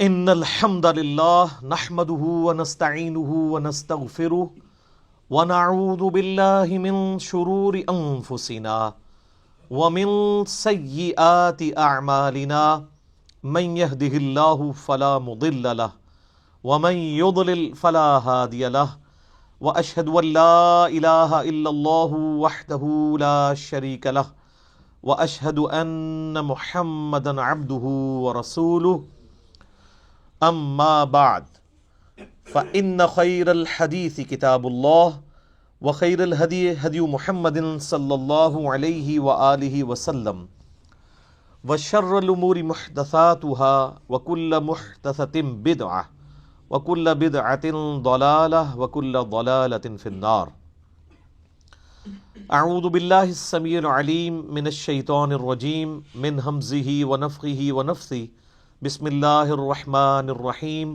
ان الحمد للہ نحمده ونستعینه ونستغفره ونعوذ باللہ من شرور انفسنا ومن سیئات اعمالنا من يهده الله فلا مضل له ومن يضلل فلا هادي له واشهد ان لا اله الا الله وحده لا شريك له واشهد ان محمدا عبده ورسوله اما بعد فان خير الحديث كتاب الله وخير الهدي هدي محمد صلى الله عليه وآله وسلم وشر الامور محدثاتها وكل محدثة بدعة وكل بدعة ضلالة وكل ضلالة في النار. اعوذ باللہ السمیع العلیم من الشیطان الرجیم من ہمزہ ونفخہ ونفثہ. بسم اللہ الرحمن الرحیم.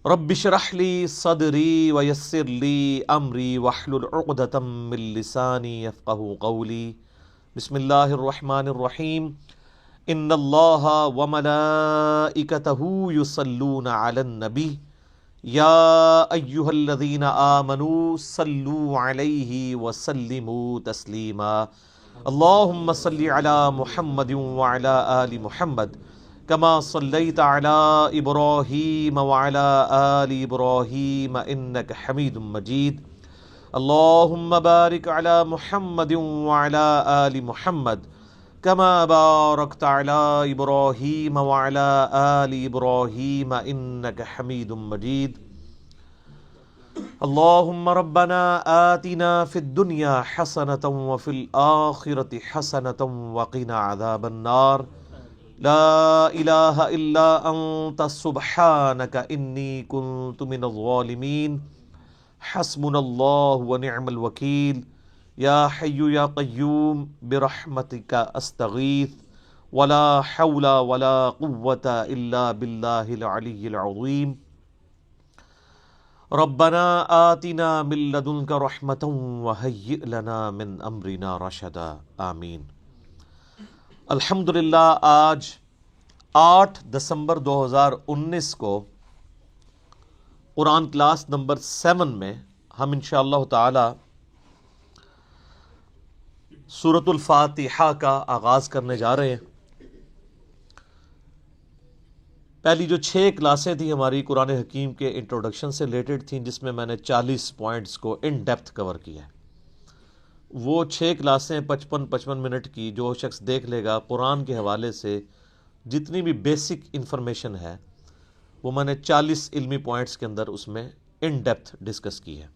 رب اشرح لی صدری ویسر لی امری واحلل عقدۃ من لسانی یفقہوا قولی. بسم اللہ الرحمن الرحیم. ان اللہ وملائکتہ یصلون علی النبی یا ایہا الذین آمنوا صلوا علیہ وسلموا تسلیما. اللہم صلی علی محمد وعلی آل محمد کما صلیت علی ابراہیم وعلی آل ابراہیم انک حمید مجید. اللہم بارک علی محمد وعلی آل محمد کما بارکت علی ابراہیم وعلی آل ابراہیم انک حمید مجید. اللہم ربنا آتنا فی الدنیا حسنۃ وفی الآخرۃ حسنۃ وقنا عذاب النار. لا الہ الا انت سبحانک انی کنت من الظالمین. حسبنا اللہ ونعم الوکیل. یا حی یا قیوم برحمتک استغیث ولا حول ولا قوة الا باللہ العلی العظیم. ربنا آتنا من لدنک رحمۃ وہیئ لنا من امرنا رشدا. آمین. الحمدللہ آج 8 دسمبر 2019 کو قرآن کلاس نمبر 7 میں ہم انشاءاللہ تعالی سورۃ الفاتحہ کا آغاز کرنے جا رہے ہیں. پہلی جو 6 کلاسیں تھیں ہماری قرآن حکیم کے انٹروڈکشن سے ریلیٹڈ تھیں، جس میں میں نے 40 پوائنٹس کو ان ڈیپتھ کور کیا ہے. وہ 6 کلاسیں 55 منٹ کی جو شخص دیکھ لے گا قرآن کے حوالے سے جتنی بھی بیسک انفارمیشن ہے وہ میں نے 40 علمی پوائنٹس کے اندر اس میں ان ڈیپتھ ڈسکس کی ہے.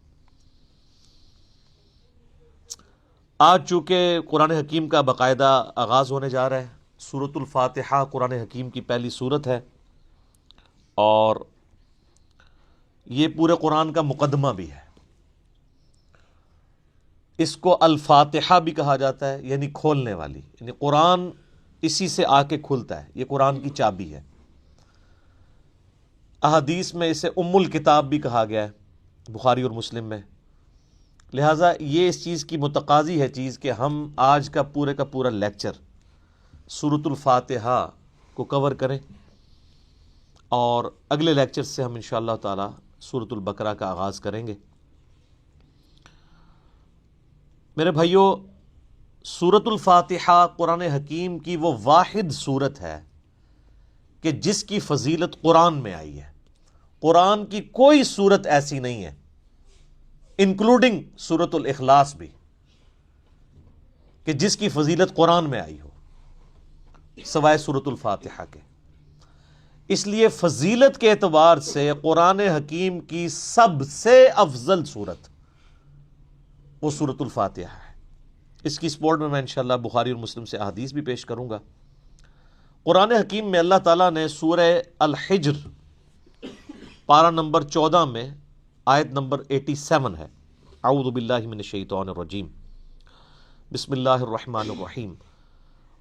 آج چونکہ قرآن حکیم کا باقاعدہ آغاز ہونے جا رہا ہے. سورۃ الفاتحہ قرآن حکیم کی پہلی سورت ہے اور یہ پورے قرآن کا مقدمہ بھی ہے. اس کو الفاتحہ بھی کہا جاتا ہے، یعنی کھولنے والی، یعنی قرآن اسی سے آ کے کھلتا ہے. یہ قرآن کی چابی ہے. احادیث میں اسے ام الکتاب بھی کہا گیا ہے، بخاری اور مسلم میں. لہٰذا یہ اس چیز کی متقاضی ہے چیز کہ ہم آج کا پورا لیکچر سورۃ الفاتحہ کو کور کریں اور اگلے لیکچر سے ہم انشاءاللہ تعالی سورۃ البقرہ کا آغاز کریں گے. میرے بھائیو، سورۃ الفاتحہ قرآن حکیم کی وہ واحد سورت ہے کہ جس کی فضیلت قرآن میں آئی ہے. قرآن کی کوئی سورت ایسی نہیں ہے، انکلوڈنگ سورۃ الاخلاص بھی، کہ جس کی فضیلت قرآن میں آئی ہو سوائے سورۃ الفاتحہ کے. اس لیے فضیلت کے اعتبار سے قرآن حکیم کی سب سے افضل سورت وہ سورۃ الفاتحہ ہے. اس کی سپورٹ میں انشاءاللہ بخاری اور مسلم سے احادیث بھی پیش کروں گا. قرآن حکیم میں اللہ تعالیٰ نے سورہ الحجر پارہ نمبر 14 میں آیت نمبر 87 ہے. اعوذ باللہ من الشیطان الرجیم. بسم اللہ الرحمن الرحیم.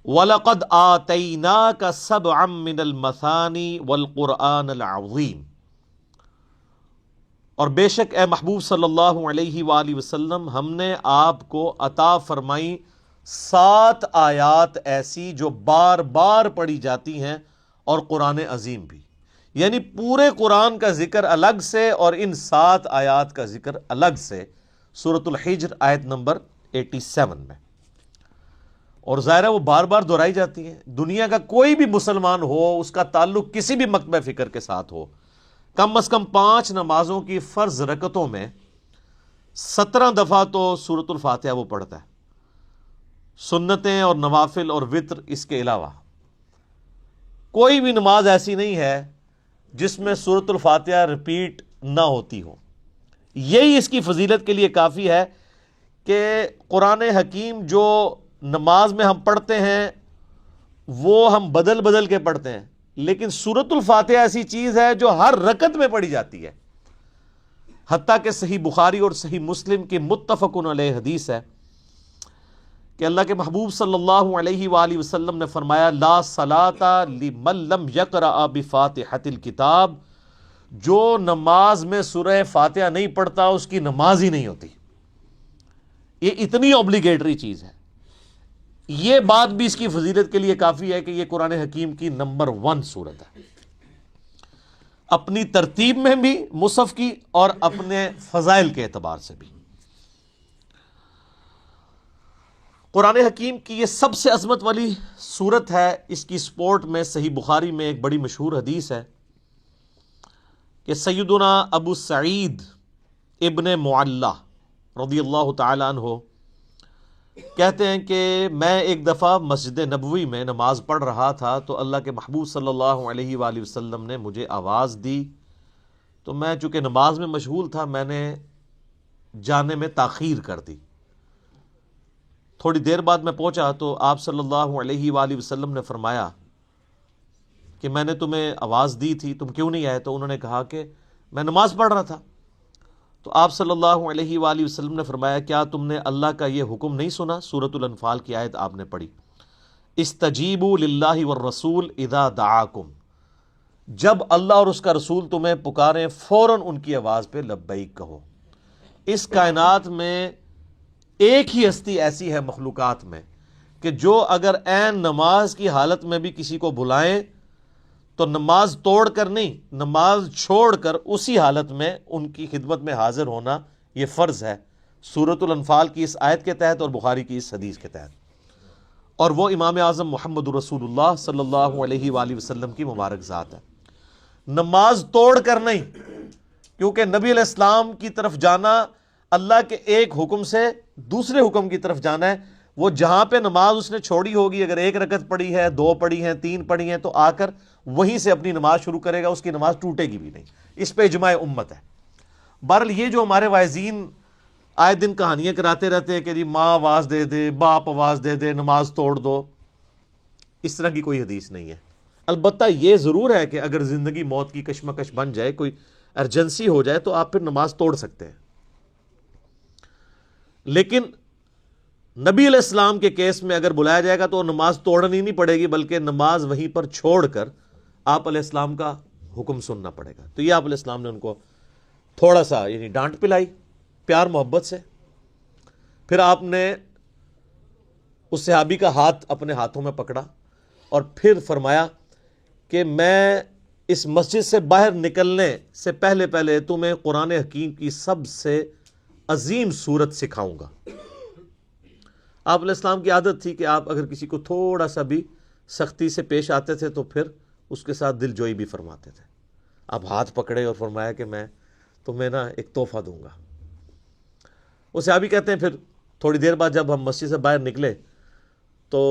وَلَقَدْ آتَيْنَاكَ سَبْعًا مِّنَ الْمَثَانِي وَالْقُرْآنَ الْعَظِيمِ. اور بے شک اے محبوب صلی اللہ علیہ وآلہ وسلم ہم نے آپ کو عطا فرمائی 7 آیات ایسی جو بار بار پڑھی جاتی ہیں اور قرآن عظیم بھی. یعنی پورے قرآن کا ذکر الگ سے اور ان 7 آیات کا ذکر الگ سے سورۃ الحجر آیت نمبر 87 میں، اور ظاہر ہے وہ بار بار دہرائی جاتی ہیں۔ دنیا کا کوئی بھی مسلمان ہو، اس کا تعلق کسی بھی مکتبہ فکر کے ساتھ ہو، کم از کم 5 نمازوں کی فرض رکعتوں میں 17 دفعہ تو سورۃ الفاتحہ وہ پڑھتا ہے، سنتیں اور نوافل اور وتر اس کے علاوہ۔ کوئی بھی نماز ایسی نہیں ہے جس میں سورۃ الفاتحہ ریپیٹ نہ ہوتی ہو۔ یہی اس کی فضیلت کے لیے کافی ہے کہ قرآن حکیم جو نماز میں ہم پڑھتے ہیں وہ ہم بدل بدل کے پڑھتے ہیں، لیکن سورۃ الفاتحہ ایسی چیز ہے جو ہر رکعت میں پڑھی جاتی ہے۔ حتیٰ کہ صحیح بخاری اور صحیح مسلم کی متفق علیہ حدیث ہے کہ اللہ کے محبوب صلی اللہ علیہ وآلہ وسلم نے فرمایا، لا صلاۃ لمن لم یقرأ بفاتحۃ الکتاب، جو نماز میں سورہ فاتحہ نہیں پڑھتا اس کی نماز ہی نہیں ہوتی۔ یہ اتنی اوبلیگیٹری چیز ہے۔ یہ بات بھی اس کی فضیلت کے لیے کافی ہے کہ یہ قرآن حکیم کی نمبر 1 سورت ہے، اپنی ترتیب میں بھی مصحف کی اور اپنے فضائل کے اعتبار سے بھی۔ قرآن حکیم کی یہ سب سے عظمت والی سورت ہے۔ اس کی سپورٹ میں صحیح بخاری میں ایک بڑی مشہور حدیث ہے کہ سیدنا ابو سعید ابن معلہ رضی اللہ تعالی عنہ کہتے ہیں کہ میں ایک دفعہ مسجد نبوی میں نماز پڑھ رہا تھا تو اللہ کے محبوب صلی اللہ علیہ وآلہ وسلم نے مجھے آواز دی، تو میں چونکہ نماز میں مشغول تھا میں نے جانے میں تاخیر کر دی۔ تھوڑی دیر بعد میں پہنچا تو آپ صلی اللہ علیہ وآلہ وسلم نے فرمایا کہ میں نے تمہیں آواز دی تھی، تم کیوں نہیں آئے؟ تو انہوں نے کہا کہ میں نماز پڑھ رہا تھا۔ تو آپ صلی اللہ علیہ وآلہ وسلم نے فرمایا، کیا تم نے اللہ کا یہ حکم نہیں سنا؟ سورۃ الانفال کی آیت آپ نے پڑھی، استجیبوا للہ والرسول اذا دعاکم، جب اللہ اور اس کا رسول تمہیں پکاریں فوراً ان کی آواز پہ لبیک کہو۔ اس کائنات میں ایک ہی ہستی ایسی ہے مخلوقات میں کہ جو اگر عین نماز کی حالت میں بھی کسی کو بلائیں تو نماز توڑ کر نہیں، نماز چھوڑ کر اسی حالت میں ان کی خدمت میں حاضر ہونا یہ فرض ہے، سورۃ الانفال کی اس آیت کے تحت اور بخاری کی اس حدیث کے تحت، اور وہ امام اعظم محمد رسول اللہ صلی اللہ علیہ وآلہ وسلم کی مبارک ذات ہے۔ نماز توڑ کر نہیں، کیونکہ نبی علیہ السلام کی طرف جانا اللہ کے ایک حکم سے دوسرے حکم کی طرف جانا ہے۔ وہ جہاں پہ نماز اس نے چھوڑی ہوگی، اگر 1 رکعت پڑھی ہے، 2 پڑھی ہیں، 3 پڑھی ہیں، تو آ کر وہیں سے اپنی نماز شروع کرے گا، اس کی نماز ٹوٹے گی بھی نہیں۔ اس پہ اجماع امت ہے۔ بہرحال یہ جو ہمارے واعظین آئے دن کہانیاں کراتے رہتے ہیں کہ جی ماں آواز دے دے، باپ آواز دے دے، نماز توڑ دو، اس طرح کی کوئی حدیث نہیں ہے۔ البتہ یہ ضرور ہے کہ اگر زندگی موت کی کشمکش بن جائے، کوئی ایمرجنسی ہو جائے، تو آپ پھر نماز توڑ سکتے ہیں، لیکن نبی علیہ السلام کے کیس میں اگر بلایا جائے گا تو نماز توڑنی نہیں پڑے گی، بلکہ نماز وہیں پر چھوڑ کر آپ علیہ السلام کا حکم سننا پڑے گا۔ تو یہ آپ علیہ السلام نے ان کو تھوڑا سا یعنی ڈانٹ پلائی پیار محبت سے، پھر آپ نے اس صحابی کا ہاتھ اپنے ہاتھوں میں پکڑا اور پھر فرمایا کہ میں اس مسجد سے باہر نکلنے سے پہلے تمہیں قرآن حکیم کی سب سے عظیم سورت سکھاؤں گا۔ آپ علیہ السلام کی عادت تھی کہ آپ اگر کسی کو تھوڑا سا بھی سختی سے پیش آتے تھے تو پھر اس کے ساتھ دل جوئی بھی فرماتے تھے۔ آپ ہاتھ پکڑے اور فرمایا کہ میں تمہیں نا ایک تحفہ دوں گا۔ وہ صحابی کہتے ہیں پھر تھوڑی دیر بعد جب ہم مسجد سے باہر نکلے تو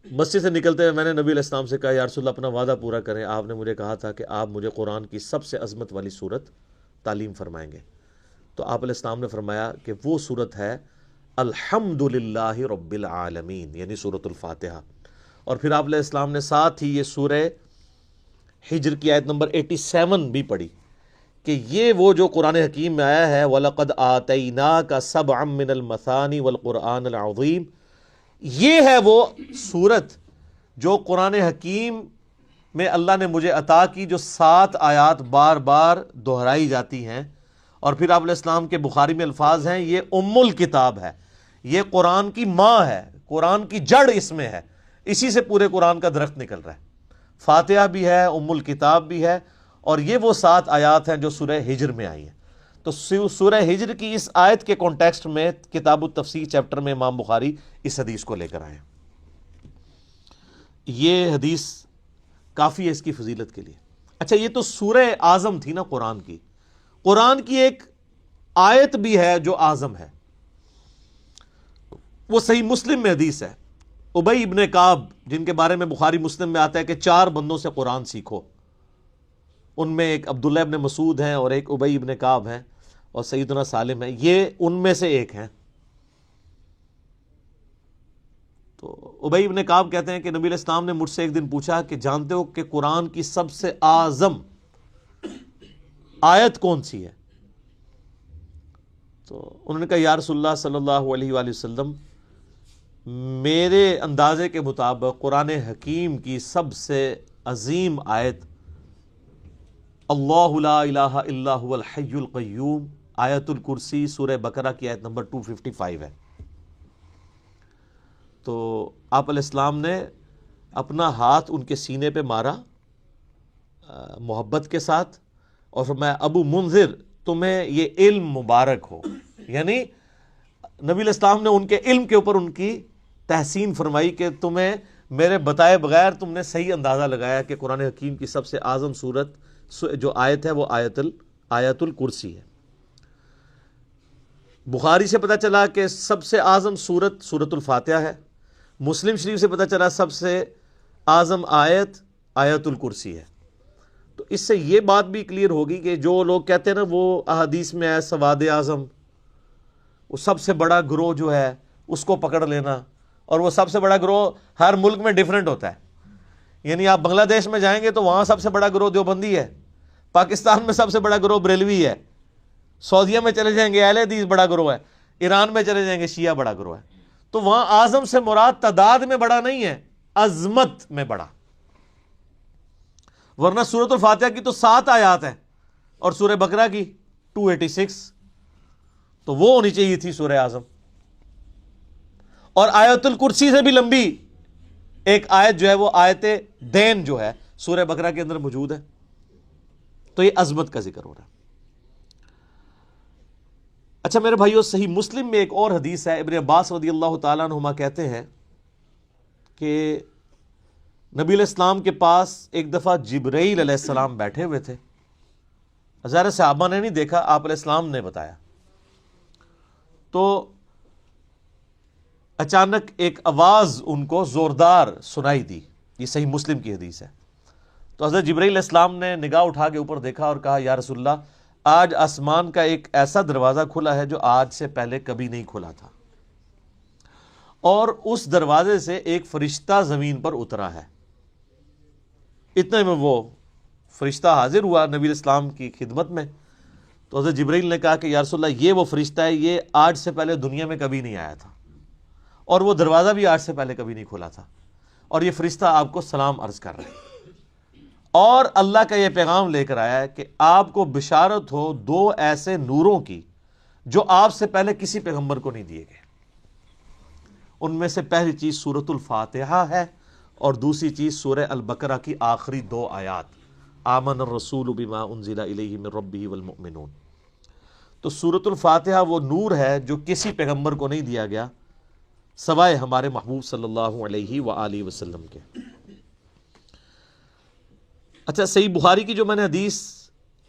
مسجد سے نکلتے ہوئے میں نے نبی علیہ السلام سے کہا، یا رسول اللہ اپنا وعدہ پورا کریں، آپ نے مجھے کہا تھا کہ آپ مجھے قرآن کی سب سے عظمت والی سورت تعلیم فرمائیں گے۔ تو آپ علیہ السلام نے فرمایا کہ وہ سورت ہے الحمدللہ رب العالمین، یعنی سورۃ الفاتحہ۔ اور پھر آپ علیہ السلام نے ساتھ ہی یہ سورہ ہجر کی آیت نمبر 87 بھی پڑھی کہ یہ وہ جو قرآن حکیم میں آیا ہے، وَلَقَدْ آتَيْنَاكَ سَبْعًا مِّنَ الْمَثَانِي وَالْقُرْآنِ الْعَظِيمِ، یہ ہے وہ سورت جو قرآن حکیم میں اللہ نے مجھے عطا کی، جو 7 آیات بار بار دہرائی جاتی ہیں۔ اور پھر آپ علیہ السلام کے بخاری میں الفاظ ہیں، یہ ام الکتاب ہے، یہ قرآن کی ماں ہے، قرآن کی جڑ اس میں ہے، اسی سے پورے قرآن کا درخت نکل رہا ہے۔ فاتحہ بھی ہے، ام الکتاب بھی ہے، اور یہ وہ 7 آیات ہیں جو سورہ ہجر میں آئی ہیں۔ تو سورہ ہجر کی اس آیت کے کانٹیکسٹ میں کتاب التفسیر چیپٹر میں امام بخاری اس حدیث کو لے کر آئے ہیں۔ یہ حدیث کافی ہے اس کی فضیلت کے لیے۔ اچھا، یہ تو سورہ اعظم تھی نا قرآن کی۔ قرآن کی ایک آیت بھی ہے جو اعظم ہے، وہ صحیح مسلم میں حدیث ہے۔ ابی ابن کعب، جن کے بارے میں بخاری مسلم میں آتا ہے کہ 4 بندوں سے قرآن سیکھو، ان میں ایک عبداللہ ابن مسعود ہیں اور ایک ابی ابن کعب ہیں اور سیدنا سالم ہے، یہ ان میں سے ایک ہیں۔ تو ابی ابن کعب کہتے ہیں کہ نبی علیہ السلام نے مجھ سے ایک دن پوچھا کہ جانتے ہو کہ قرآن کی سب سے اعظم آیت کون سی ہے؟ تو انہوں نے کہا یا رسول اللہ صلی اللہ علیہ وآلہ وسلم، میرے اندازے کے مطابق قرآن حکیم کی سب سے عظیم آیت اللہ لا الہ الا هو الحی القیوم، آیت الکرسی، سورہ بقرہ کی آیت نمبر 255 ہے۔ تو آپ علیہ السلام نے اپنا ہاتھ ان کے سینے پہ مارا محبت کے ساتھ اور فرمایا ابو منذر، تمہیں یہ علم مبارک ہو، یعنی نبی علیہ السلام نے ان کے علم کے اوپر ان کی تحسین فرمائی کہ تمہیں میرے بتائے بغیر تم نے صحیح اندازہ لگایا کہ قرآن حکیم کی سب سے اعظم صورت جو آیت ہے وہ آیت الکرسی ہے۔ بخاری سے پتہ چلا کہ سب سے اعظم صورت سورۃ الفاتحہ ہے، مسلم شریف سے پتہ چلا سب سے اعظم آیت آیت الکرسی ہے۔ تو اس سے یہ بات بھی کلیئر ہوگی کہ جو لوگ کہتے ہیں نا وہ احادیث میں ہے سواد اعظم، وہ سب سے بڑا گروہ جو ہے اس کو پکڑ لینا، اور وہ سب سے بڑا گروہ ہر ملک میں ڈیفرنٹ ہوتا ہے۔ یعنی آپ بنگلہ دیش میں جائیں گے تو وہاں سب سے بڑا گروہ دیوبندی ہے، پاکستان میں سب سے بڑا گروہ بریلوی ہے، سعودیہ میں چلے جائیں گے اہل حدیث بڑا گروہ ہے، ایران میں چلے جائیں گے شیعہ بڑا گروہ ہے۔ تو وہاں اعظم سے مراد تعداد میں بڑا نہیں ہے، عظمت میں بڑا۔ ورنہ سورۃ الفاتحہ کی تو 7 آیات ہیں اور سورہ بقرہ کی 286، تو وہ ہونی چاہیے تھی سورہ اعظم۔ اور آیت الکرسی سے بھی لمبی ایک آیت جو ہے وہ آیت دین جو ہے سورہ بقرہ کے اندر موجود ہے۔ تو یہ عظمت کا ذکر ہو رہا ہے۔ اچھا میرے بھائیو، صحیح مسلم میں ایک اور حدیث ہے، ابن عباس رضی اللہ تعالیٰ عنہما کہتے ہیں کہ نبی علیہ السلام کے پاس ایک دفعہ جبرائیل علیہ السلام بیٹھے ہوئے تھے۔ ظاہر صحابہ نے نہیں دیکھا، آپ علیہ السلام نے بتایا۔ تو اچانک ایک آواز ان کو زوردار سنائی دی، یہ صحیح مسلم کی حدیث ہے۔ تو حضرت جبرائیل علیہ السلام نے نگاہ اٹھا کے اوپر دیکھا اور کہا یا رسول اللہ، آج آسمان کا ایک ایسا دروازہ کھلا ہے جو آج سے پہلے کبھی نہیں کھلا تھا، اور اس دروازے سے ایک فرشتہ زمین پر اترا ہے۔ اتنے میں وہ فرشتہ حاضر ہوا نبی علیہ السلام کی خدمت میں۔ تو حضرت جبرائیل نے کہا کہ یا رسول اللہ، یہ وہ فرشتہ ہے، یہ آج سے پہلے دنیا میں کبھی نہیں آیا تھا، اور وہ دروازہ بھی آج سے پہلے کبھی نہیں کھلا تھا، اور یہ فرشتہ آپ کو سلام عرض کر رہا ہے، اور اللہ کا یہ پیغام لے کر آیا ہے کہ آپ کو بشارت ہو 2 ایسے نوروں کی جو آپ سے پہلے کسی پیغمبر کو نہیں دیے گئے۔ ان میں سے پہلی چیز سورۃ الفاتحہ ہے، اور دوسری چیز سورہ البقرہ کی آخری 2 آیات، آمن الرسول بما انزل الیہ من ربہ والمؤمنون۔ تو سورۃ الفاتحہ وہ نور ہے جو کسی پیغمبر کو نہیں دیا گیا سوائے ہمارے محبوب صلی اللہ علیہ وآلہ وسلم کے۔ اچھا، صحیح بخاری کی جو میں نے حدیث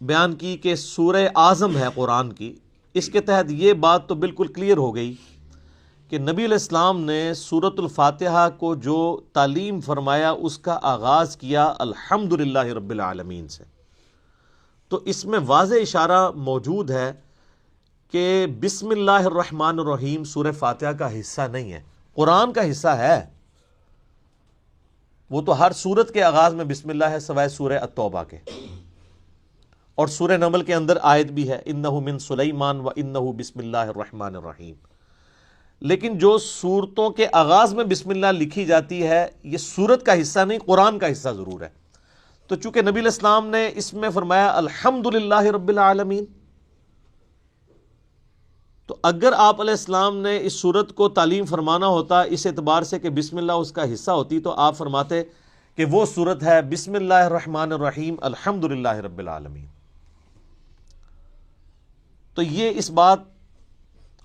بیان کی کہ سورہ اعظم ہے قرآن کی، اس کے تحت یہ بات تو بالکل کلیئر ہو گئی کہ نبی علیہ السلام نے سورۃ الفاتحہ کو جو تعلیم فرمایا اس کا آغاز کیا الحمدللہ رب العالمین سے۔ تو اس میں واضح اشارہ موجود ہے کہ بسم اللہ الرحمن الرحیم سورہ فاتحہ کا حصہ نہیں ہے، قرآن کا حصہ ہے۔ وہ تو ہر سورت کے آغاز میں بسم اللہ ہے سوائے سورہ التوبہ کے، اور سورہ نمل کے اندر آیت بھی ہے انہ من سلیمان و انہ بسم اللہ الرحمن الرحیم۔ لیکن جو سورتوں کے آغاز میں بسم اللہ لکھی جاتی ہے یہ سورت کا حصہ نہیں، قرآن کا حصہ ضرور ہے۔ تو چونکہ نبی علیہ السلام نے اس میں فرمایا الحمدللہ رب العالمین، تو اگر آپ علیہ السلام نے اس سورت کو تعلیم فرمانا ہوتا اس اعتبار سے کہ بسم اللہ اس کا حصہ ہوتی، تو آپ فرماتے کہ وہ صورت ہے بسم اللہ الرحمن الرحیم الحمدللہ رب العالمین. تو یہ اس بات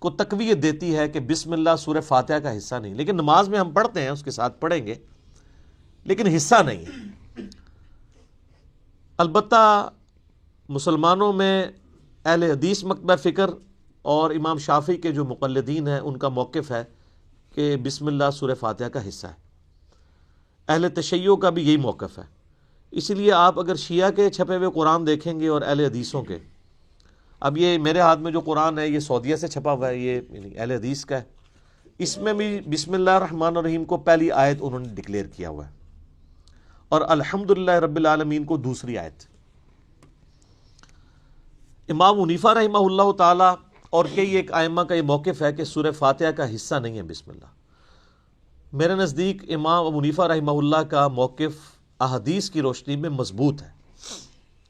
کو تقویت دیتی ہے کہ بسم اللہ سورہ فاتحہ کا حصہ نہیں، لیکن نماز میں ہم پڑھتے ہیں، اس کے ساتھ پڑھیں گے، لیکن حصہ نہیں ہے. البتہ مسلمانوں میں اہل حدیث مکتبہ فکر اور امام شافعی کے جو مقلدین ہیں ان کا موقف ہے کہ بسم اللہ سورہ فاتحہ کا حصہ ہے. اہل تشیع کا بھی یہی موقف ہے. اسی لیے آپ اگر شیعہ کے چھپے ہوئے قرآن دیکھیں گے اور اہل حدیثوں کے، اب یہ میرے ہاتھ میں جو قرآن ہے یہ سعودیہ سے چھپا ہوا ہے، یہ اہل حدیث کا ہے، اس میں بھی بسم اللہ الرحمن الرحیم کو پہلی آیت انہوں نے ڈکلیئر کیا ہوا ہے اور الحمدللہ رب العالمین کو دوسری آیت. امام حنیفہ رحمہ اللہ تعالی اور کئی ایک ائمہ کا یہ موقف ہے کہ سورہ فاتحہ کا حصہ نہیں ہے بسم اللہ. میرے نزدیک امام ابو حنیفہ رحمہ اللہ کا موقف احادیث کی روشنی میں مضبوط ہے،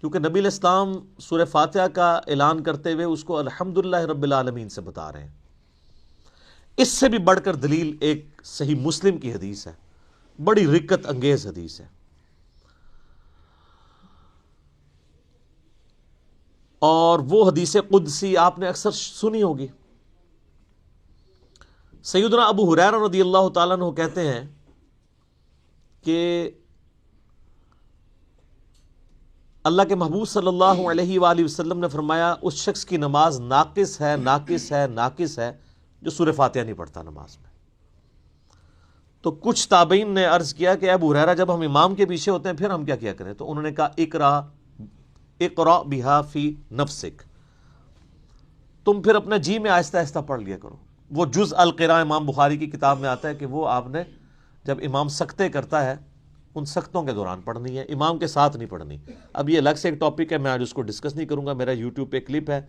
کیونکہ نبی علیہ السلام سورہ فاتحہ کا اعلان کرتے ہوئے اس کو الحمدللہ رب العالمین سے بتا رہے ہیں. اس سے بھی بڑھ کر دلیل ایک صحیح مسلم کی حدیث ہے، بڑی رکت انگیز حدیث ہے، اور وہ حدیث قدسی آپ نے اکثر سنی ہوگی. سیدنا ابو ہریرہ رضی اللہ تعالیٰ عنہ کہتے ہیں کہ اللہ کے محبوب صلی اللہ علیہ وآلہ وسلم نے فرمایا اس شخص کی نماز ناقص ہے ناقص ہے ناقص ہے جو سورہ فاتحہ نہیں پڑھتا نماز میں. تو کچھ تابعین نے عرض کیا کہ ابو ہریرہ جب ہم امام کے پیچھے ہوتے ہیں پھر ہم کیا کیا کریں؟ تو انہوں نے کہا اقرأ بہا فی نفسک، تم پھر اپنے جی میں آہستہ آہستہ پڑھ لیا کرو. وہ جز القراء امام بخاری کی کتاب میں آتا ہے کہ وہ آپ نے جب امام سکتے کرتا ہے ان سختوں کے دوران پڑھنی ہے، امام کے ساتھ نہیں پڑھنی. اب یہ الگ سے ایک ٹاپک ہے، میں آج اس کو ڈسکس نہیں کروں گا. میرا یوٹیوب پہ کلپ ہے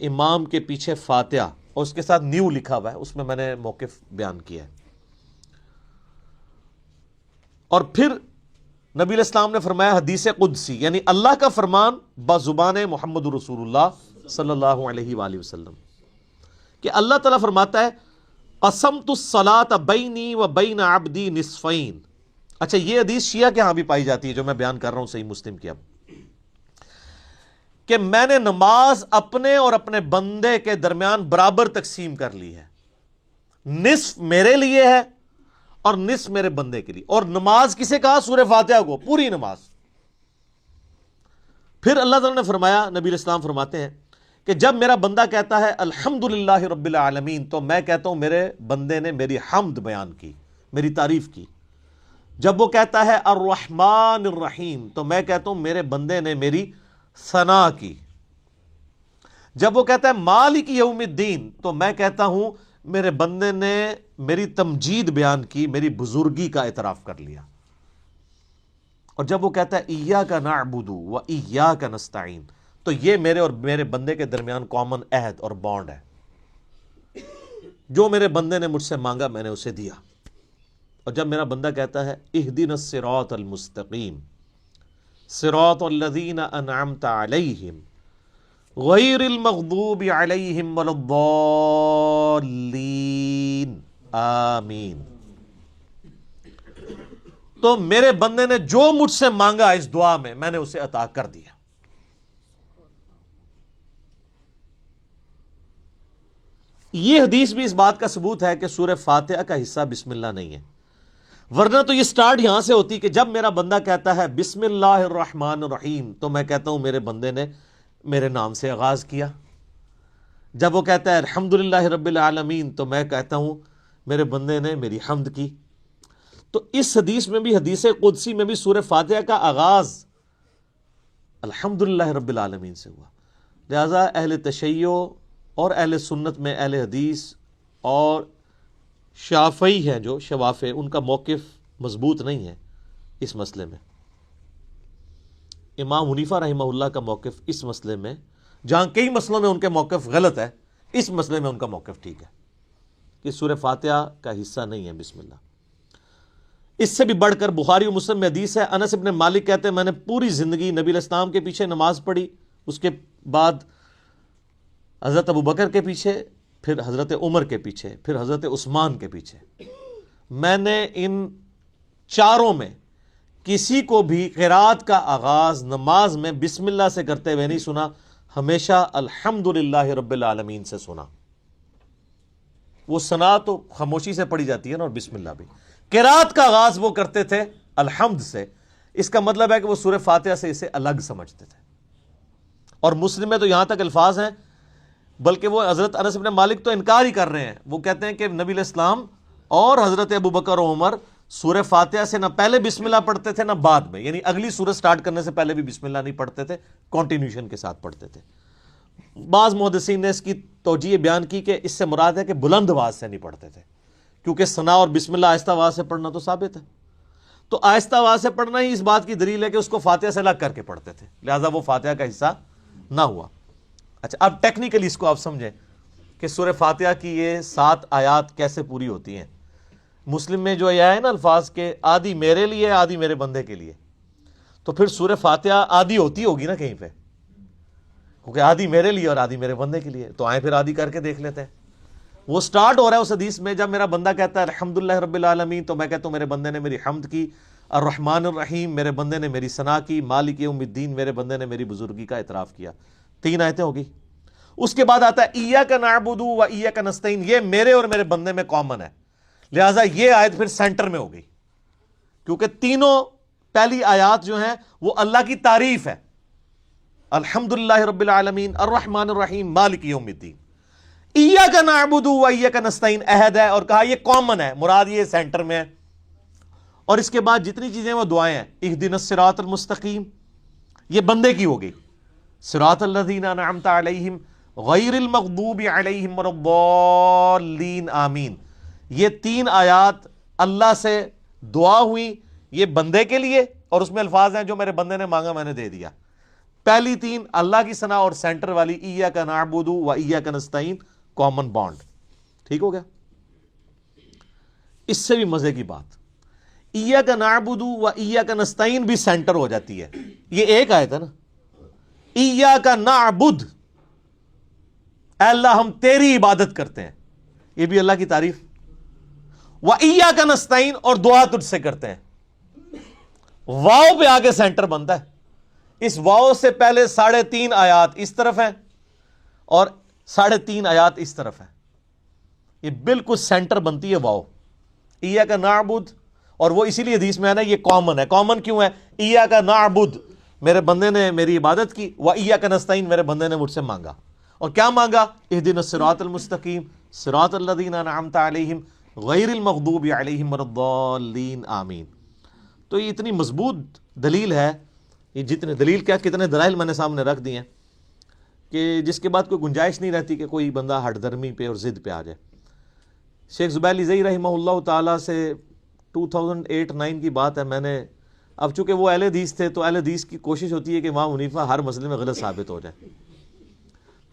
امام کے پیچھے فاتحہ اور اس کے ساتھ نیو لکھا ہوا ہے، اس میں نے موقف بیان کیا ہے. اور پھر نبی علیہ السلام نے فرمایا حدیث قدسی یعنی اللہ کا فرمان بزبان محمد رسول اللہ صلی اللہ علیہ وآلہ وسلم کہ اللہ تعالیٰ فرماتا ہے قسمت الصلاۃ بینی و بین عبدی نصفین. اچھا یہ حدیث شیعہ کے ہاں بھی پائی جاتی ہے جو میں بیان کر رہا ہوں صحیح مسلم کی، اب کہ میں نے نماز اپنے اور اپنے بندے کے درمیان برابر تقسیم کر لی ہے، نصف میرے لیے ہے اور نصف میرے بندے کے لیے. اور نماز کسے کہا؟ سورہ فاتحہ کو، پوری نماز. پھر اللہ تعالیٰ نے فرمایا، نبی علیہ السلام فرماتے ہیں کہ جب میرا بندہ کہتا ہے الحمدللہ رب العالمین تو میں کہتا ہوں میرے بندے نے میری حمد بیان کی، میری تعریف کی. جب وہ کہتا ہے الرحمن الرحیم تو میں کہتا ہوں میرے بندے نے میری ثنا کی. جب وہ کہتا ہے مالک یوم الدین تو میں کہتا ہوں میرے بندے نے میری تمجید بیان کی، میری بزرگی کا اعتراف کر لیا. اور جب وہ کہتا ہے ایاک نعبد و ایاک نستعین تو یہ میرے اور میرے بندے کے درمیان کامن عہد اور بانڈ ہے. جو میرے بندے نے مجھ سے مانگا میں نے اسے دیا. اور جب میرا بندہ کہتا ہے اہدنا الصراط المستقیم صراط الذین انعمت علیہم غیر المغضوب علیہم ولا الضالین آمین، تو میرے بندے نے جو مجھ سے مانگا اس دعا میں نے اسے عطا کر دیا. یہ حدیث بھی اس بات کا ثبوت ہے کہ سورہ فاتحہ کا حصہ بسم اللہ نہیں ہے، ورنہ تو یہ سٹارٹ یہاں سے ہوتی کہ جب میرا بندہ کہتا ہے بسم اللہ الرحمن الرحیم تو میں کہتا ہوں میرے بندے نے میرے نام سے آغاز کیا. جب وہ کہتا ہے الحمدللہ رب العالمین تو میں کہتا ہوں میرے بندے نے میری حمد کی. تو اس حدیث میں بھی، حدیث قدسی میں بھی سورہ فاتحہ کا آغاز الحمدللہ رب العالمین سے ہوا. لہذا اہل تشیع اور اہل سنت میں اہل حدیث اور شافعی ہیں جو شوافع، ان کا موقف مضبوط نہیں ہے اس مسئلے میں. امام حنیفہ رحمہ اللہ کا موقف اس مسئلے میں، جہاں کئی مسئلوں میں ان کے موقف غلط ہے، اس مسئلے میں ان کا موقف ٹھیک ہے کہ سورہ فاتحہ کا حصہ نہیں ہے بسم اللہ. اس سے بھی بڑھ کر بخاری و مسلم میں حدیث ہے، انس ابن مالک کہتے ہیں میں نے پوری زندگی نبی علیہ السلام کے پیچھے نماز پڑھی، اس کے بعد حضرت ابو بکر کے پیچھے، پھر حضرت عمر کے پیچھے، پھر حضرت عثمان کے پیچھے. میں نے ان چاروں میں کسی کو بھی قرات کا آغاز نماز میں بسم اللہ سے کرتے ہوئے نہیں سنا، ہمیشہ الحمدللہ رب العالمین سے سنا۔ وہ ثنا تو خاموشی سے پڑھی جاتی ہے نا، اور بسم اللہ بھی۔ قرات کا آغاز وہ کرتے تھے الحمد سے، اس کا مطلب ہے کہ وہ سورہ فاتحہ سے اسے الگ سمجھتے تھے۔ اور مسلم میں تو یہاں تک الفاظ ہیں، بلکہ وہ حضرت انس بن مالک تو انکار ہی کر رہے ہیں، وہ کہتے ہیں کہ نبی علیہ السلام اور حضرت ابو بکر و عمر سورہ فاتحہ سے نہ پہلے بسم اللہ پڑھتے تھے نہ بعد میں، یعنی اگلی سورہ سٹارٹ کرنے سے پہلے بھی بسم اللہ نہیں پڑھتے تھے، کنٹینیوشن کے ساتھ پڑھتے تھے۔ بعض محدثین نے اس کی توجیہ بیان کی کہ اس سے مراد ہے کہ بلند آواز سے نہیں پڑھتے تھے، کیونکہ ثنا اور بسم اللہ آہستہ آواز سے پڑھنا تو ثابت ہے، تو آہستہ آواز سے پڑھنا ہی اس بات کی دلیل ہے کہ اس کو فاتحہ سے الگ کر کے پڑھتے تھے، لہٰذا وہ فاتحہ کا حصہ نہ ہوا۔ اچھا، اب ٹیکنیکلی اس کو آپ سمجھیں کہ سورہ فاتحہ کی یہ 7 آیات کیسے پوری ہوتی ہیں۔ مسلم میں جو یہ ہے نا الفاظ کے آدھی میرے لیے آدھی میرے بندے کے لیے، تو پھر سورہ فاتحہ آدھی ہوتی ہوگی نا کہیں پہ، کیونکہ آدھی میرے لیے اور آدھی میرے بندے کے لیے، تو آئیں پھر آدھی کر کے دیکھ لیتے ہیں۔ وہ سٹارٹ ہو رہا ہے اس حدیث میں، جب میرا بندہ کہتا ہے الحمدللہ رب العالمین، تو میں کہتا ہوں میرے بندے نے میری حمد کی، الرحمن الرحیم میرے بندے نے میری ثنا کی، مالک یوم الدین میرے بندے نے میری بزرگی کا اعتراف کیا۔ 3 آیتیں ہوگی۔ اس کے بعد آتا ہے ایاک نعبد و ایاک نستعین، یہ میرے اور میرے بندے میں کامن ہے، لہٰذا یہ آیت پھر سینٹر میں ہو گئی، کیونکہ تینوں پہلی آیات جو ہیں وہ اللہ کی تعریف ہے، الحمدللہ رب العالمین، الرحمن الرحیم، مالک یوم الدین۔ ایاک نعبد و ایاک نستعین عہد ہے، اور کہا یہ کامن ہے، مراد یہ سینٹر میں ہے۔ اور اس کے بعد جتنی چیزیں وہ دعائیں ہیں، اہدنا الصراط المستقیم، یہ بندے کی ہو گئی، صراط الذین انعمت علیہم غیر المغضوب علیہم ولا الضالین آمین، یہ 3 آیات اللہ سے دعا ہوئی، یہ بندے کے لیے، اور اس میں الفاظ ہیں جو میرے بندے نے مانگا میں نے دے دیا۔ پہلی 3 اللہ کی ثنا، اور سینٹر والی ایاک نعبد و ایاک نستعین کامن بانڈ۔ ٹھیک ہو گیا؟ اس سے بھی مزے کی بات، ایاک نعبد و ایاک نستعین بھی سینٹر ہو جاتی ہے، یہ ایک آیت ہے نا، ایاک نعبد، اے اللہ ہم تیری عبادت کرتے ہیں، یہ بھی اللہ کی تعریف، و ایاک نستعین، اور دعا تجھ سے کرتے ہیں۔ واو پہ آگے سینٹر بنتا ہے، اس واو سے پہلے 3.5 آیات اس طرف ہیں اور 3.5 آیات اس طرف ہیں، یہ بالکل سینٹر بنتی ہے واو، ایاک نعبد، اور وہ اسی لیے حدیث میں ہے نا یہ کامن ہے۔ کامن کیوں ہے؟ ایاک نعبد میرے بندے نے میری عبادت کی، و ایاک نستعین میرے بندے نے مجھ سے مانگا، اور کیا مانگا؟ اہدنا الصراط المستقیم صراط الذین انعمت علیہم غیر المغضوب علیہم ولا الضالین آمین۔ تو یہ اتنی مضبوط دلیل ہے، یہ جتنے دلیل کیا کتنے دلائل میں نے سامنے رکھ دی ہیں کہ جس کے بعد کوئی گنجائش نہیں رہتی کہ کوئی بندہ ہٹ درمی پہ اور ضد پہ آ جائے۔ شیخ زبیر لزئی رحمہ اللہ تعالیٰ سے 2008-9 کی بات ہے، میں نے اب چونکہ وہ اہل حدیث تھے تو اہل حدیث کی کوشش ہوتی ہے کہ امام حنیفہ ہر مسئلے میں غلط ثابت ہو جائے،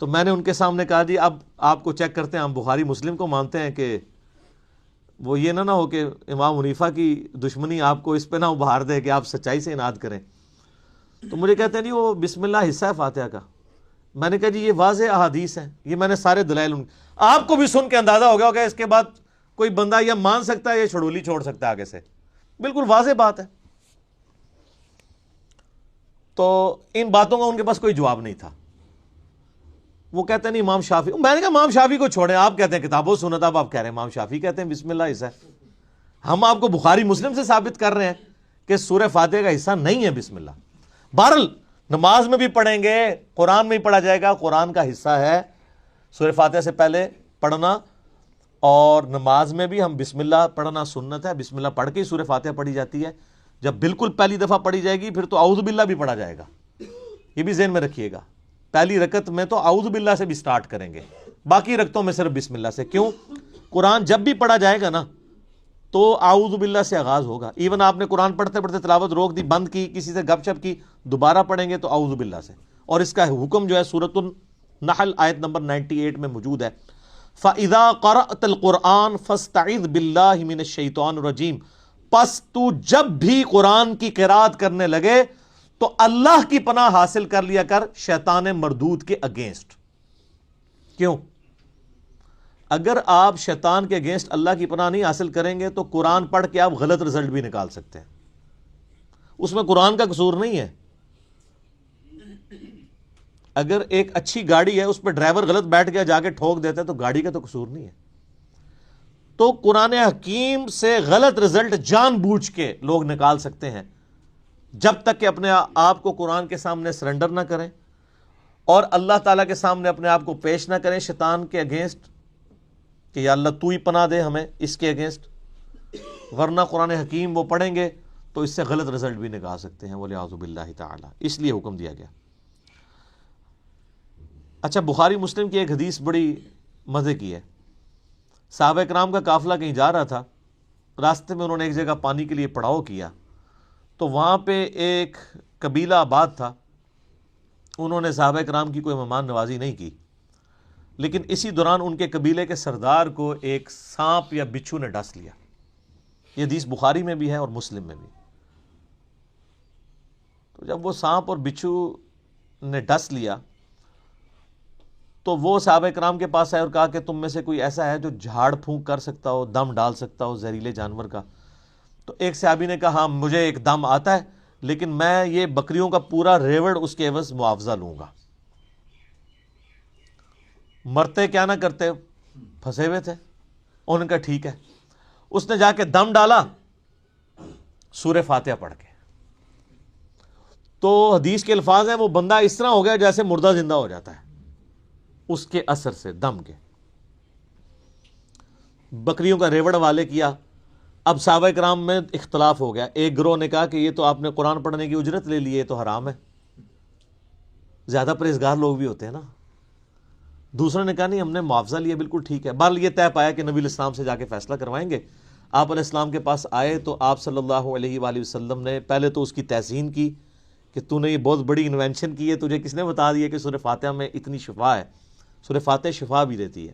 تو میں نے ان کے سامنے کہا جی اب آپ کو چیک کرتے ہیں، ہم بخاری مسلم کو مانتے ہیں کہ وہ یہ نہ ہو کہ امام حنیفہ کی دشمنی آپ کو اس پہ نہ ابھار دے کہ آپ سچائی سے اناد کریں۔ تو مجھے کہتے ہیں جی وہ بسم اللہ حصہ ہے فاتحہ کا۔ میں نے کہا جی یہ واضح احادیث ہیں، یہ میں نے سارے دلائل آپ کو بھی سن کے اندازہ ہو گیا ہوگا اس کے بعد کوئی بندہ یا مان سکتا ہے یا چھڑولی چھوڑ سکتا ہے آگے سے، بالکل واضح بات ہے۔ تو ان باتوں کا ان کے پاس کوئی جواب نہیں تھا، وہ کہتے ہیں نہیں امام شافعی، میں نے کہا امام شافعی کو چھوڑیں، آپ کہتے ہیں کتاب و سنت، اب آپ کہہ رہے ہیں امام شافعی کہتے ہیں بسم اللہ حصہ ہے۔ ہم آپ کو بخاری مسلم سے ثابت کر رہے ہیں کہ سورہ فاتحہ کا حصہ نہیں ہے بسم اللہ۔ بہرحال نماز میں بھی پڑھیں گے، قرآن میں بھی پڑھا جائے گا، قرآن کا حصہ ہے سورہ فاتحہ سے پہلے پڑھنا، اور نماز میں بھی ہم بسم اللہ پڑھنا سنت ہے، بسم اللہ پڑھ کے ہی سورہ فاتحہ پڑھی جاتی ہے۔ جب بالکل پہلی دفعہ پڑھی جائے گی پھر تو اعوذ باللہ بھی پڑھا جائے گا، یہ بھی ذہن میں رکھیے گا۔ پہلی رکعت میں تو اعوذ باللہ سے بھی سٹارٹ کریں گے، باقی رکعتوں میں صرف بسم اللہ سے۔ کیوں؟ قرآن جب بھی پڑھا جائے گا نا تو اعوذ باللہ سے آغاز ہوگا، ایون آپ نے قرآن پڑھتے پڑھتے تلاوت روک دی، بند کی، کسی سے گپ شپ کی، دوبارہ پڑھیں گے تو اعوذ باللہ سے۔ اور اس کا حکم جو ہے سورۃ النحل آیت نمبر 98 میں موجود ہے، فَإِذَا قَرَأْتَ الْقُرْآنَ فَاسْتَعِذْ بِاللَّهِ مِنَ الشَّيْطَانِ الرَّجِيمِ، پس تو جب بھی قرآن کی قرات کرنے لگے تو اللہ کی پناہ حاصل کر لیا کر شیطان مردود کے اگینسٹ۔ کیوں؟ اگر آپ شیطان کے اگینسٹ اللہ کی پناہ نہیں حاصل کریں گے تو قرآن پڑھ کے آپ غلط رزلٹ بھی نکال سکتے ہیں. اس میں قرآن کا قصور نہیں ہے. اگر ایک اچھی گاڑی ہے اس پہ ڈرائیور غلط بیٹھ گیا جا کے ٹھوک دیتا ہے تو گاڑی کا تو قصور نہیں ہے. تو قرآن حکیم سے غلط رزلٹ جان بوجھ کے لوگ نکال سکتے ہیں جب تک کہ اپنے آپ کو قرآن کے سامنے سرنڈر نہ کریں اور اللہ تعالیٰ کے سامنے اپنے آپ کو پیش نہ کریں شیطان کے اگینسٹ کہ یا اللہ تو ہی پناہ دے ہمیں اس کے اگینسٹ. ورنہ قرآن حکیم وہ پڑھیں گے تو اس سے غلط رزلٹ بھی نکال سکتے ہیں وَلِعَوْذُ بِاللَّهِ تعالیٰ. اس لیے حکم دیا گیا. اچھا بخاری مسلم کی ایک حدیث بڑی مزے کی ہے. صحابہ کرام کا قافلہ کہیں جا رہا تھا, راستے میں انہوں نے ایک جگہ پانی کے لیے پڑاؤ کیا تو وہاں پہ ایک قبیلہ آباد تھا. انہوں نے صحابہ کرام کی کوئی مہمان نوازی نہیں کی, لیکن اسی دوران ان کے قبیلے کے سردار کو ایک سانپ یا بچھو نے ڈس لیا. یہ حدیث بخاری میں بھی ہے اور مسلم میں بھی. تو جب وہ سانپ اور بچھو نے ڈس لیا تو وہ صحابہ کرام کے پاس آئے اور کہا کہ تم میں سے کوئی ایسا ہے جو جھاڑ پھونک کر سکتا ہو, دم ڈال سکتا ہو زہریلے جانور کا. تو ایک صحابی نے کہا ہاں مجھے ایک دم آتا ہے, لیکن میں یہ بکریوں کا پورا ریوڑ اس کے عوض معاوضہ لوں گا. مرتے کیا نہ کرتے, پھنسے ہوئے تھے. انہوں نے کہا ٹھیک ہے. اس نے جا کے دم ڈالا سورہ فاتحہ پڑھ کے. تو حدیث کے الفاظ ہیں وہ بندہ اس طرح ہو گیا جیسے مردہ زندہ ہو جاتا ہے اس کے اثر سے, دم کے. بکریوں کا ریوڑ والے کیا. اب صحابہ کرام میں اختلاف ہو گیا. ایک گروہ نے کہا کہ یہ تو آپ نے قرآن پڑھنے کی اجرت لے لی, یہ تو حرام ہے. زیادہ پرہیزگار لوگ بھی ہوتے ہیں نا. دوسرے نے کہا نہیں ہم نے معاوضہ لیا, بالکل ٹھیک ہے. بہرحال یہ طے پایا کہ نبی علیہ السلام سے جا کے فیصلہ کروائیں گے. آپ علیہ السلام کے پاس آئے تو آپ صلی اللہ علیہ وآلہ وسلم نے پہلے تو اس کی تحسین کی کہ تو نے یہ بہت بڑی انوینشن کی ہے, تجھے کس نے بتا دیا کہ سورہ فاتحہ میں اتنی شفا ہے. سورہ فاتحہ شفا بھی دیتی ہے.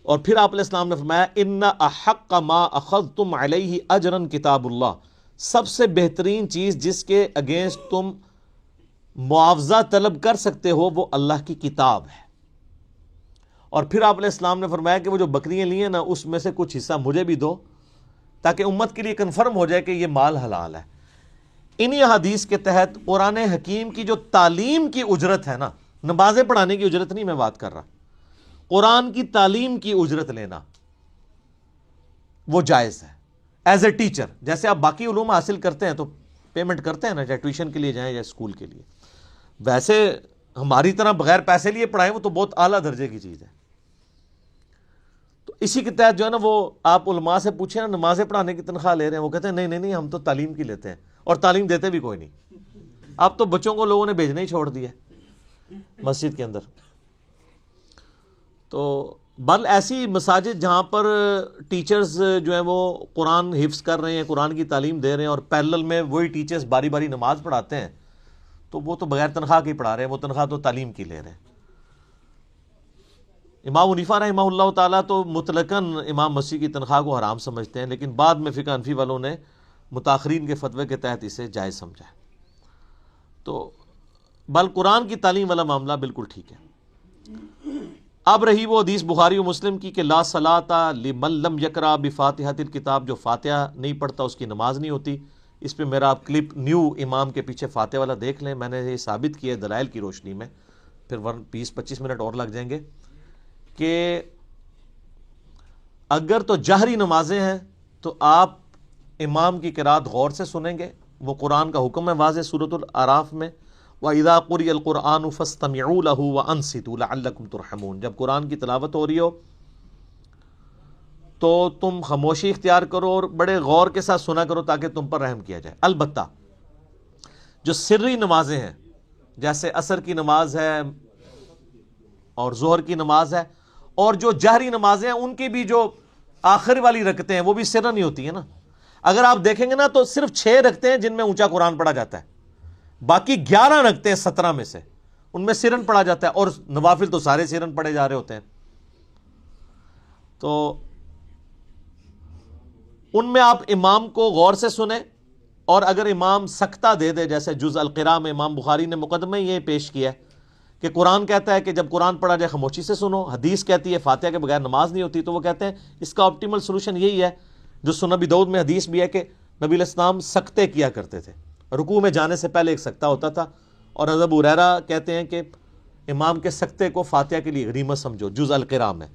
اور پھر آپ علیہ السلام نے فرمایا ان احق ما اخذتم علیہ اجرا کتاب اللہ, سب سے بہترین چیز جس کے اگینسٹ تم معاوضہ طلب کر سکتے ہو وہ اللہ کی کتاب ہے. اور پھر آپ علیہ السلام نے فرمایا کہ وہ جو بکریاں لی ہیں نا اس میں سے کچھ حصہ مجھے بھی دو تاکہ امت کے لیے کنفرم ہو جائے کہ یہ مال حلال ہے. انہی حدیث کے تحت قرآن حکیم کی جو تعلیم کی اجرت ہے نا, نمازیں پڑھانے کی اجرت نہیں میں بات کر رہا, قرآن کی تعلیم کی اجرت لینا وہ جائز ہے ایز اے ٹیچر. جیسے آپ باقی علوم حاصل کرتے ہیں تو پیمنٹ کرتے ہیں نا, چاہے ٹیوشن کے لیے جائیں یا اسکول کے لیے. ویسے ہماری طرح بغیر پیسے لیے پڑھائیں وہ تو بہت اعلیٰ درجے کی چیز ہے. تو اسی کے تحت جو ہے نا وہ آپ علماء سے پوچھیں نا نمازیں پڑھانے کی تنخواہ لے رہے ہیں, وہ کہتے ہیں نہیں ہم تو تعلیم کی لیتے ہیں, اور تعلیم دیتے بھی کوئی نہیں. اب تو بچوں کو لوگوں نے بھیجنا ہی چھوڑ دیا مسجد کے اندر. تو بل ایسی مساجد جہاں پر ٹیچرز جو ہیں وہ قرآن حفظ کر رہے ہیں, قرآن کی تعلیم دے رہے ہیں, اور پیرلل میں وہی ٹیچرز باری باری نماز پڑھاتے ہیں, تو وہ تو بغیر تنخواہ کے پڑھا رہے ہیں, وہ تنخواہ تو تعلیم کی لے رہے ہیں. امام حنیفہ رحمہ اللہ تعالیٰ تو مطلقاً امام مسیح کی تنخواہ کو حرام سمجھتے ہیں, لیکن بعد میں فقہ حنفی والوں نے متاخرین کے فتوے کے تحت اسے جائز سمجھا ہے. تو بل قرآن کی تعلیم والا معاملہ بالکل ٹھیک ہے. اب رہی وہ حدیث بخاری و مسلم کی کہ لا صلاۃ لمن لم یقرأ بفاتحۃ الکتاب, جو فاتحہ نہیں پڑھتا اس کی نماز نہیں ہوتی. اس پہ میرا آپ کلپ نیو امام کے پیچھے فاتحہ والا دیکھ لیں, میں نے یہ ثابت کیا ہے دلائل کی روشنی میں, پھر 20-25 منٹ اور لگ جائیں گے کہ اگر تو جہری نمازیں ہیں تو آپ امام کی قرات غور سے سنیں گے, وہ قرآن کا حکم ہے واضح سورۃ الاعراف میں, وَإِذَا قُرِئَ الْقُرْآنُ فَاسْتَمِعُوا لَهُ وَأَنصِتُوا لَعَلَّكُمْ تُرْحَمُونَ. جب قرآن کی تلاوت ہو رہی ہو تو تم خاموشی اختیار کرو اور بڑے غور کے ساتھ سنا کرو تاکہ تم پر رحم کیا جائے. البتہ جو سری نمازیں ہیں جیسے عصر کی نماز ہے اور ظہر کی نماز ہے, اور جو جہری نمازیں ہیں ان کی بھی جو آخر والی رکعتیں ہیں وہ بھی سرن نہیں ہوتی ہیں نا. اگر آپ دیکھیں گے نا تو صرف 6 رکعتیں ہیں جن میں اونچا قرآن پڑھا جاتا ہے, باقی 11 رکعتیں 17 میں سے ان میں سرن پڑھا جاتا ہے, اور نوافل تو سارے سرن پڑھے جا رہے ہوتے ہیں. تو ان میں آپ امام کو غور سے سنیں, اور اگر امام سکتہ دے دے, جیسے جز القراء میں امام بخاری نے مقدمہ یہ پیش کیا ہے کہ قرآن کہتا ہے کہ جب قرآن پڑھا جائے خاموشی سے سنو، حدیث کہتی ہے فاتحہ کے بغیر نماز نہیں ہوتی، تو وہ کہتے ہیں اس کا آپٹیمل سولوشن یہی ہے جو سنن ابی داؤد میں حدیث بھی ہے کہ نبی علیہ السلام سکتے کیا کرتے تھے، رکوع میں جانے سے پہلے ایک سکتہ ہوتا تھا، اور حضرت ابو ہریرہ کہتے ہیں کہ امام کے سکتے کو فاتحہ کے لیے غنیمت سمجھو، جز القراء میں۔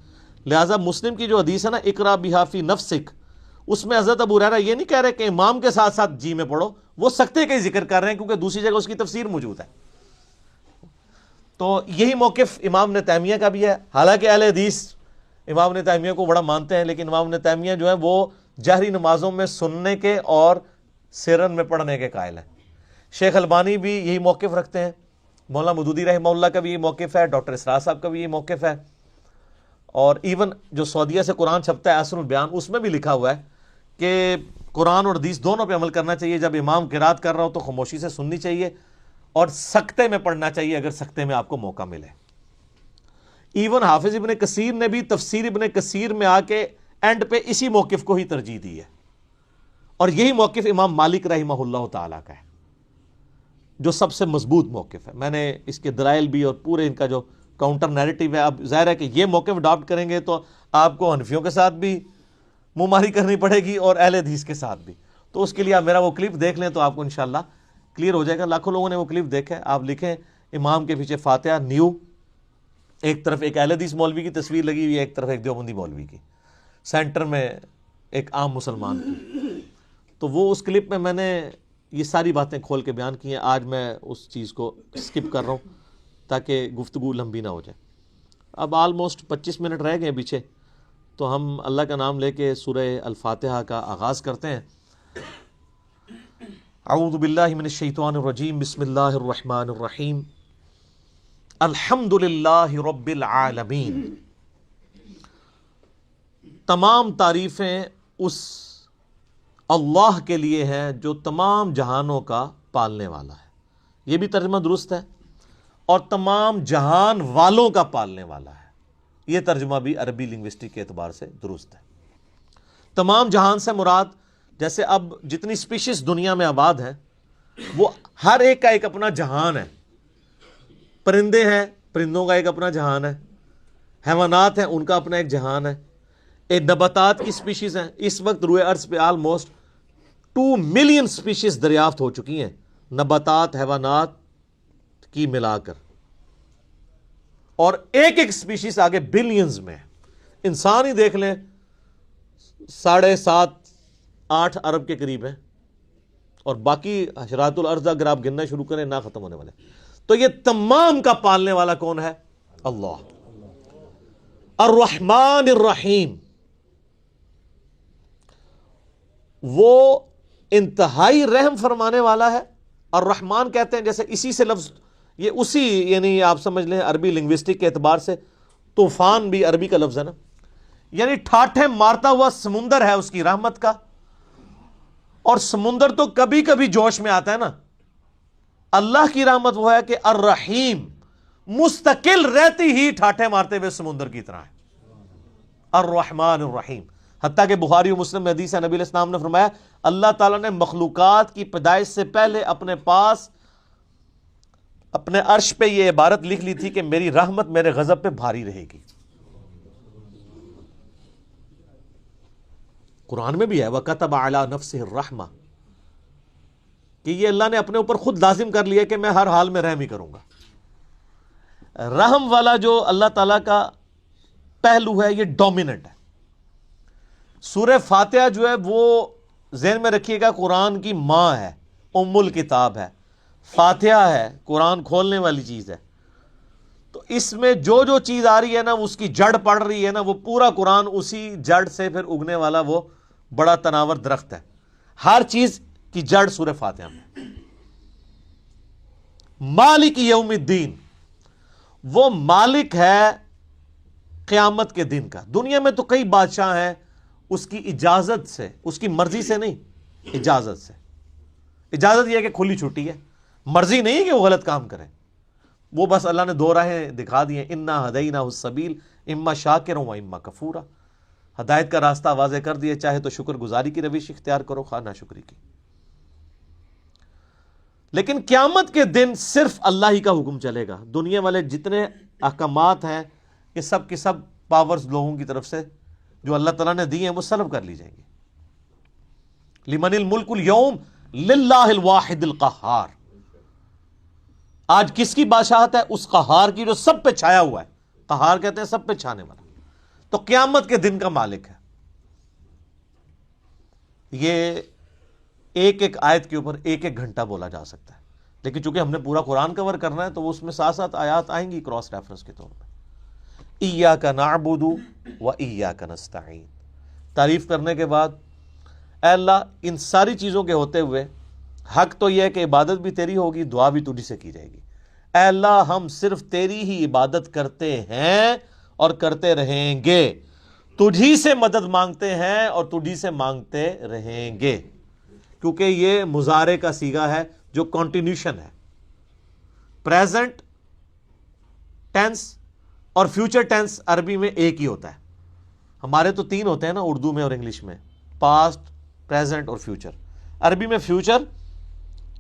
لہٰذا مسلم کی جو حدیث ہے نا اقرا بہا فی نفسک، اس میں حضرت ابو ہریرہ یہ نہیں کہہ رہے کہ امام کے ساتھ ساتھ جی میں پڑھو، وہ سکتے کا ہی ذکر کر رہے ہیں کیونکہ دوسری جگہ اس کی تفسیر موجود ہے۔ تو یہی موقف امام ابن تیمیہ کا بھی ہے، حالانکہ اہل حدیث امام ابن تیمیہ کو بڑا مانتے ہیں، لیکن امام ابن تیمیہ جو ہے وہ جہری نمازوں میں سننے کے اور سرن میں پڑھنے کے قائل ہیں۔ شیخ البانی بھی یہی موقف رکھتے ہیں، مولانا مودودی رحمہ اللہ کا بھی یہی موقف ہے، ڈاکٹر اسرار صاحب کا بھی یہی موقف ہے، اور ایون جو سعودیہ سے قرآن چھپتا ہے احسن البیان، اس میں بھی لکھا ہوا ہے کہ قرآن اور حدیث دونوں پہ عمل کرنا چاہیے، جب امام قرات کر رہا ہو تو خاموشی سے سننی چاہیے، اور سکتے میں پڑھنا چاہیے اگر سکتے میں آپ کو موقع ملے۔ ایون حافظ ابن کثیر نے بھی تفسیر ابن کثیر میں آ کے اینڈ پہ اسی موقف کو ہی ترجیح دی ہے، اور یہی موقف امام مالک رحمہ اللہ تعالیٰ کا ہے جو سب سے مضبوط موقف ہے۔ میں نے اس کے دلائل بھی اور پورے ان کا جو کاؤنٹر نیریٹو ہے، اب ظاہر ہے کہ یہ موقف اڈاپٹ کریں گے تو آپ کو حنفیوں کے ساتھ بھی منہ ماری کرنی پڑے گی اور اہل حدیث کے ساتھ بھی، تو اس کے لیے آپ میرا وہ کلپ دیکھ لیں تو آپ کو انشاءاللہ کلیئر ہو جائے گا۔ لاکھوں لوگوں نے وہ کلپ دیکھا ہے، آپ لکھیں امام کے پیچھے فاتحہ نیو، ایک طرف ایک اہل حدیث مولوی کی تصویر لگی ہوئی ہے، ایک طرف ایک دیوبندی مولوی کی، سینٹر میں ایک عام مسلمان کی۔ تو وہ اس کلپ میں نے یہ ساری باتیں کھول کے بیان کی ہیں، آج میں اس چیز کو سکپ کر رہا ہوں تاکہ گفتگو لمبی نہ ہو جائے۔ اب آلموسٹ 25 منٹ رہ گئے پیچھے، تو ہم اللہ کا نام لے کے سورہ الفاتحہ کا آغاز کرتے ہیں۔ اعوذ باللہ من الشیطان الرجیم، بسم اللہ الرحمن الرحیم، الحمد للہ رب العالمین۔ تمام تعریفیں اس اللہ کے لیے ہیں جو تمام جہانوں کا پالنے والا ہے، یہ بھی ترجمہ درست ہے، اور تمام جہان والوں کا پالنے والا ہے، یہ ترجمہ بھی عربی لنگوسٹک کے اعتبار سے درست ہے۔ تمام جہان سے مراد جیسے اب جتنی سپیشیز دنیا میں آباد ہیں وہ ہر ایک کا ایک اپنا جہان ہے، پرندے ہیں، پرندوں کا ایک اپنا جہان ہے، حیوانات ہیں، ان کا اپنا ایک جہان ہے، ایک نباتات کی سپیشیز ہیں۔ اس وقت روئے ارض پہ آلموسٹ 2 ملین سپیشیز دریافت ہو چکی ہیں، نباتات حیوانات کی ملا کر، اور ایک ایک سپیشیز آگے بلینز میں۔ انسان ہی دیکھ لیں 7.5-8 ارب کے قریب ہیں، اور باقی حشرات الارض اگر آپ گننا شروع کریں نہ ختم ہونے والے۔ تو یہ تمام کا پالنے والا کون ہے؟ اللہ۔ الرحمن الرحیم، وہ انتہائی رحم فرمانے والا ہے۔ الرحمن کہتے ہیں جیسے اسی سے لفظ، یہ اسی یعنی آپ سمجھ لیں عربی لنگوسٹک کے اعتبار سے طوفان بھی عربی کا لفظ ہے نا، یعنی ٹھاٹھے مارتا ہوا سمندر ہے اس کی رحمت کا، اور سمندر تو کبھی کبھی جوش میں آتا ہے نا، اللہ کی رحمت وہ ہے کہ الرحیم مستقل رہتی ہی ٹھاٹھے مارتے ہوئے سمندر کی طرح ہے، الرحمن الرحیم۔ حتیٰ کہ بخاری و مسلم میں حدیث ہے، نبی علیہ السلام نے فرمایا اللہ تعالیٰ نے مخلوقات کی پیدائش سے پہلے اپنے پاس اپنے عرش پہ یہ عبارت لکھ لی تھی کہ میری رحمت میرے غضب پہ بھاری رہے گی۔ قرآن میں بھی ہے وَكَتَبَ عَلَى نَفْسِهِ الرَّحْمَةِ، کہ یہ اللہ نے اپنے اوپر خود لازم کر لیا کہ میں ہر حال میں رحم ہی کروں گا۔ رحم والا جو اللہ تعالیٰ کا پہلو ہے یہ ڈومیننٹ ہے۔ سورہ فاتحہ جو ہے وہ ذہن میں رکھیے گا قرآن کی ماں ہے، ام الکتاب ہے، فاتحہ ہے، قرآن کھولنے والی چیز ہے۔ تو اس میں جو جو چیز آ رہی ہے نا اس کی جڑ پڑ رہی ہے نا، وہ پورا قرآن اسی جڑ سے پھر اگنے والا وہ بڑا تناور درخت ہے۔ ہر چیز کی جڑ سورہ فاتحہ میں۔ مالک یوم الدین، وہ مالک ہے قیامت کے دن کا۔ دنیا میں تو کئی بادشاہ ہیں، اس کی اجازت سے، اس کی مرضی سے نہیں، اجازت سے۔ اجازت یہ ہے کہ کھلی چھٹی ہے، مرضی نہیں ہے کہ وہ غلط کام کریں، وہ بس اللہ نے 2 راہیں دکھا دی ہیں، انا ہدیناہ السبیل اما شاکرا و اما کفورا۔ ہدایت کا راستہ واضح کر دیا، چاہے تو شکر گزاری کی روش اختیار کرو، خواہ ناشکری کی۔ لیکن قیامت کے دن صرف اللہ ہی کا حکم چلے گا. دنیا والے جتنے احکامات ہیں یہ سب کے سب پاورز لوگوں کی طرف سے جو اللہ تعالیٰ نے دی ہیں وہ سلب کر لی جائیں گی. لمن الملک اليوم للہ الواحد القہار. آج کس کی بادشاہت ہے؟ اس قہار کی جو سب پہ چھایا ہوا ہے. قہار کہتے ہیں سب پہ چھانے والا. تو قیامت کے دن کا مالک ہے. یہ ایک ایک آیت کے اوپر ایک ایک گھنٹہ بولا جا سکتا ہے، لیکن چونکہ ہم نے پورا قرآن کور کرنا ہے تو اس میں ساتھ ساتھ آیات آئیں گی کراس ریفرنس کے طور پہ. ایاک نعبد و ایاک نستعین. تعریف کرنے کے بعد اے اللہ ان ساری چیزوں کے ہوتے ہوئے حق تو یہ ہے کہ عبادت بھی تیری ہوگی، دعا بھی تجھی سے کی جائے گی. اے اللہ ہم صرف تیری ہی عبادت کرتے ہیں اور کرتے رہیں گے، تجھی سے مدد مانگتے ہیں اور تجھی سے مانگتے رہیں گے. کیونکہ یہ مضارع کا صیغہ ہے جو کنٹینیوشن ہے. پریزنٹ ٹینس اور فیوچر ٹینس عربی میں ایک ہی ہوتا ہے. ہمارے تو تین ہوتے ہیں نا اردو میں اور انگلش میں، پاسٹ، پریزنٹ اور فیوچر. عربی میں فیوچر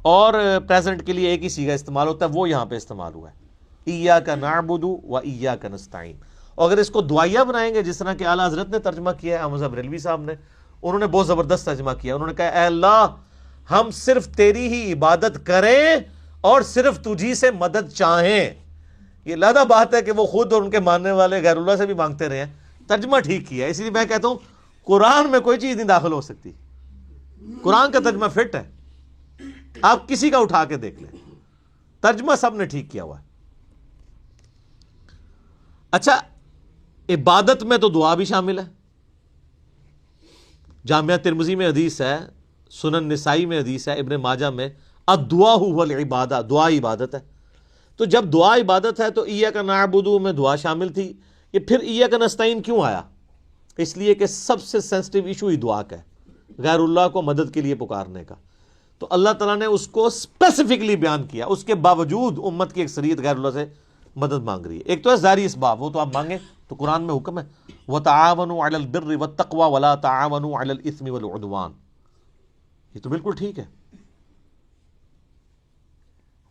اور پریزنٹ کے لیے ایک ہی صیغہ استعمال ہوتا ہے، وہ یہاں پہ استعمال ہوا ہے. ایاک نعبد و ایاک نستعین. اور اگر اس کو دعائیہ بنائیں گے جس طرح کہ اعلیٰ حضرت نے ترجمہ کیا ہے، احمد بریلوی صاحب نے، انہوں نے بہت زبردست ترجمہ کیا. انہوں نے کہا اے اللہ ہم صرف تیری ہی عبادت کریں اور صرف تجھی سے مدد چاہیں. یہ علیحدہ بات ہے کہ وہ خود اور ان کے ماننے والے غیر اللہ سے بھی مانگتے رہے ہیں. ترجمہ ٹھیک کیا ہے. اسی لیے میں کہتا ہوں قرآن میں کوئی چیز نہیں داخل ہو سکتی. قرآن کا ترجمہ فٹ ہے، آپ کسی کا اٹھا کے دیکھ لیں، ترجمہ سب نے ٹھیک کیا ہوا ہے. اچھا، عبادت میں تو دعا بھی شامل ہے. جامعہ ترمذی میں حدیث ہے، سنن نسائی میں حدیث ہے، ابن ماجہ میں الدعاء هو العبادہ، دعا عبادت ہے. تو جب دعا عبادت ہے تو ایاک نعبد میں دعا شامل تھی. یہ پھر ایاک نستعین کیوں آیا؟ اس لیے کہ سب سے سینسٹیو ایشو ہی دعا کا ہے، غیر اللہ کو مدد کے لیے پکارنے کا. تو اللہ تعالیٰ نے اس کو اسپیسیفکلی بیان کیا. اس کے باوجود امت کی اکثریت غیر اللہ سے مدد مانگ رہی ہے. ایک تو ہے ظاہری اسباب، وہ تو آپ مانگیں تو قرآن میں حکم ہے وَتَعَاوَنُوا عَلَى الْبِرِّ وَالتَّقْوَى وَلَا تَعَاوَنُوا عَلَى الْإِثْمِ وَالْعُدْوَانِ. یہ تو بالکل ٹھیک ہے.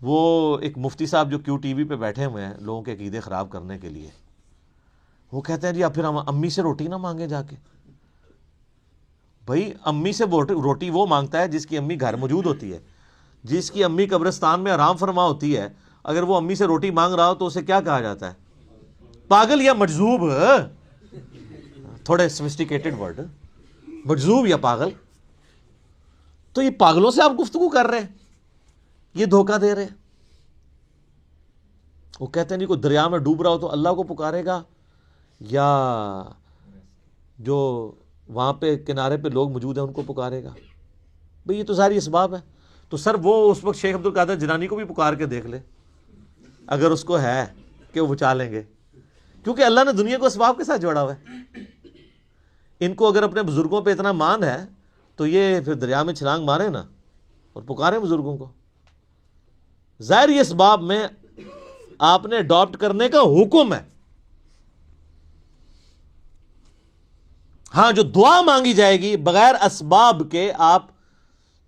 وہ ایک مفتی صاحب جو کیو ٹی وی پہ بیٹھے ہوئے ہیں لوگوں کے عقیدے خراب کرنے کے لیے، وہ کہتے ہیں جی اب پھر ہم امی سے روٹی نہ مانگیں جا کے. بھائی امی سے روٹی وہ مانگتا ہے جس کی امی گھر موجود ہوتی ہے، جس کی امی قبرستان میں آرام فرما ہوتی ہے. اگر وہ امی سے روٹی مانگ رہا ہو تو اسے کیا کہا جاتا ہے؟ پاگل یا مجذوب. تھوڑے سوفسٹیکیٹڈ ورڈ، مجذوب یا پاگل. تو یہ پاگلوں سے آپ گفتگو کر رہے ہیں، یہ دھوکہ دے رہے ہیں. وہ کہتے ہیں جی کوئی دریا میں ڈوب رہا ہو تو اللہ کو پکارے گا، یا جو وہاں پہ کنارے پہ لوگ موجود ہیں ان کو پکارے گا. بھئی یہ تو ظاہری اسباب ہے. تو سر وہ اس وقت شیخ عبد القادر جیلانی کو بھی پکار کے دیکھ لے اگر اس کو ہے کہ وہ بچا لیں گے، کیونکہ اللہ نے دنیا کو اسباب کے ساتھ جوڑا ہوا ہے. ان کو اگر اپنے بزرگوں پہ اتنا مان ہے تو یہ پھر دریا میں چھلانگ مارے نا اور پکارے بزرگوں کو. ظاہری اسباب میں آپ نے اڈاپٹ کرنے کا حکم ہے. ہاں جو دعا مانگی جائے گی بغیر اسباب کے، آپ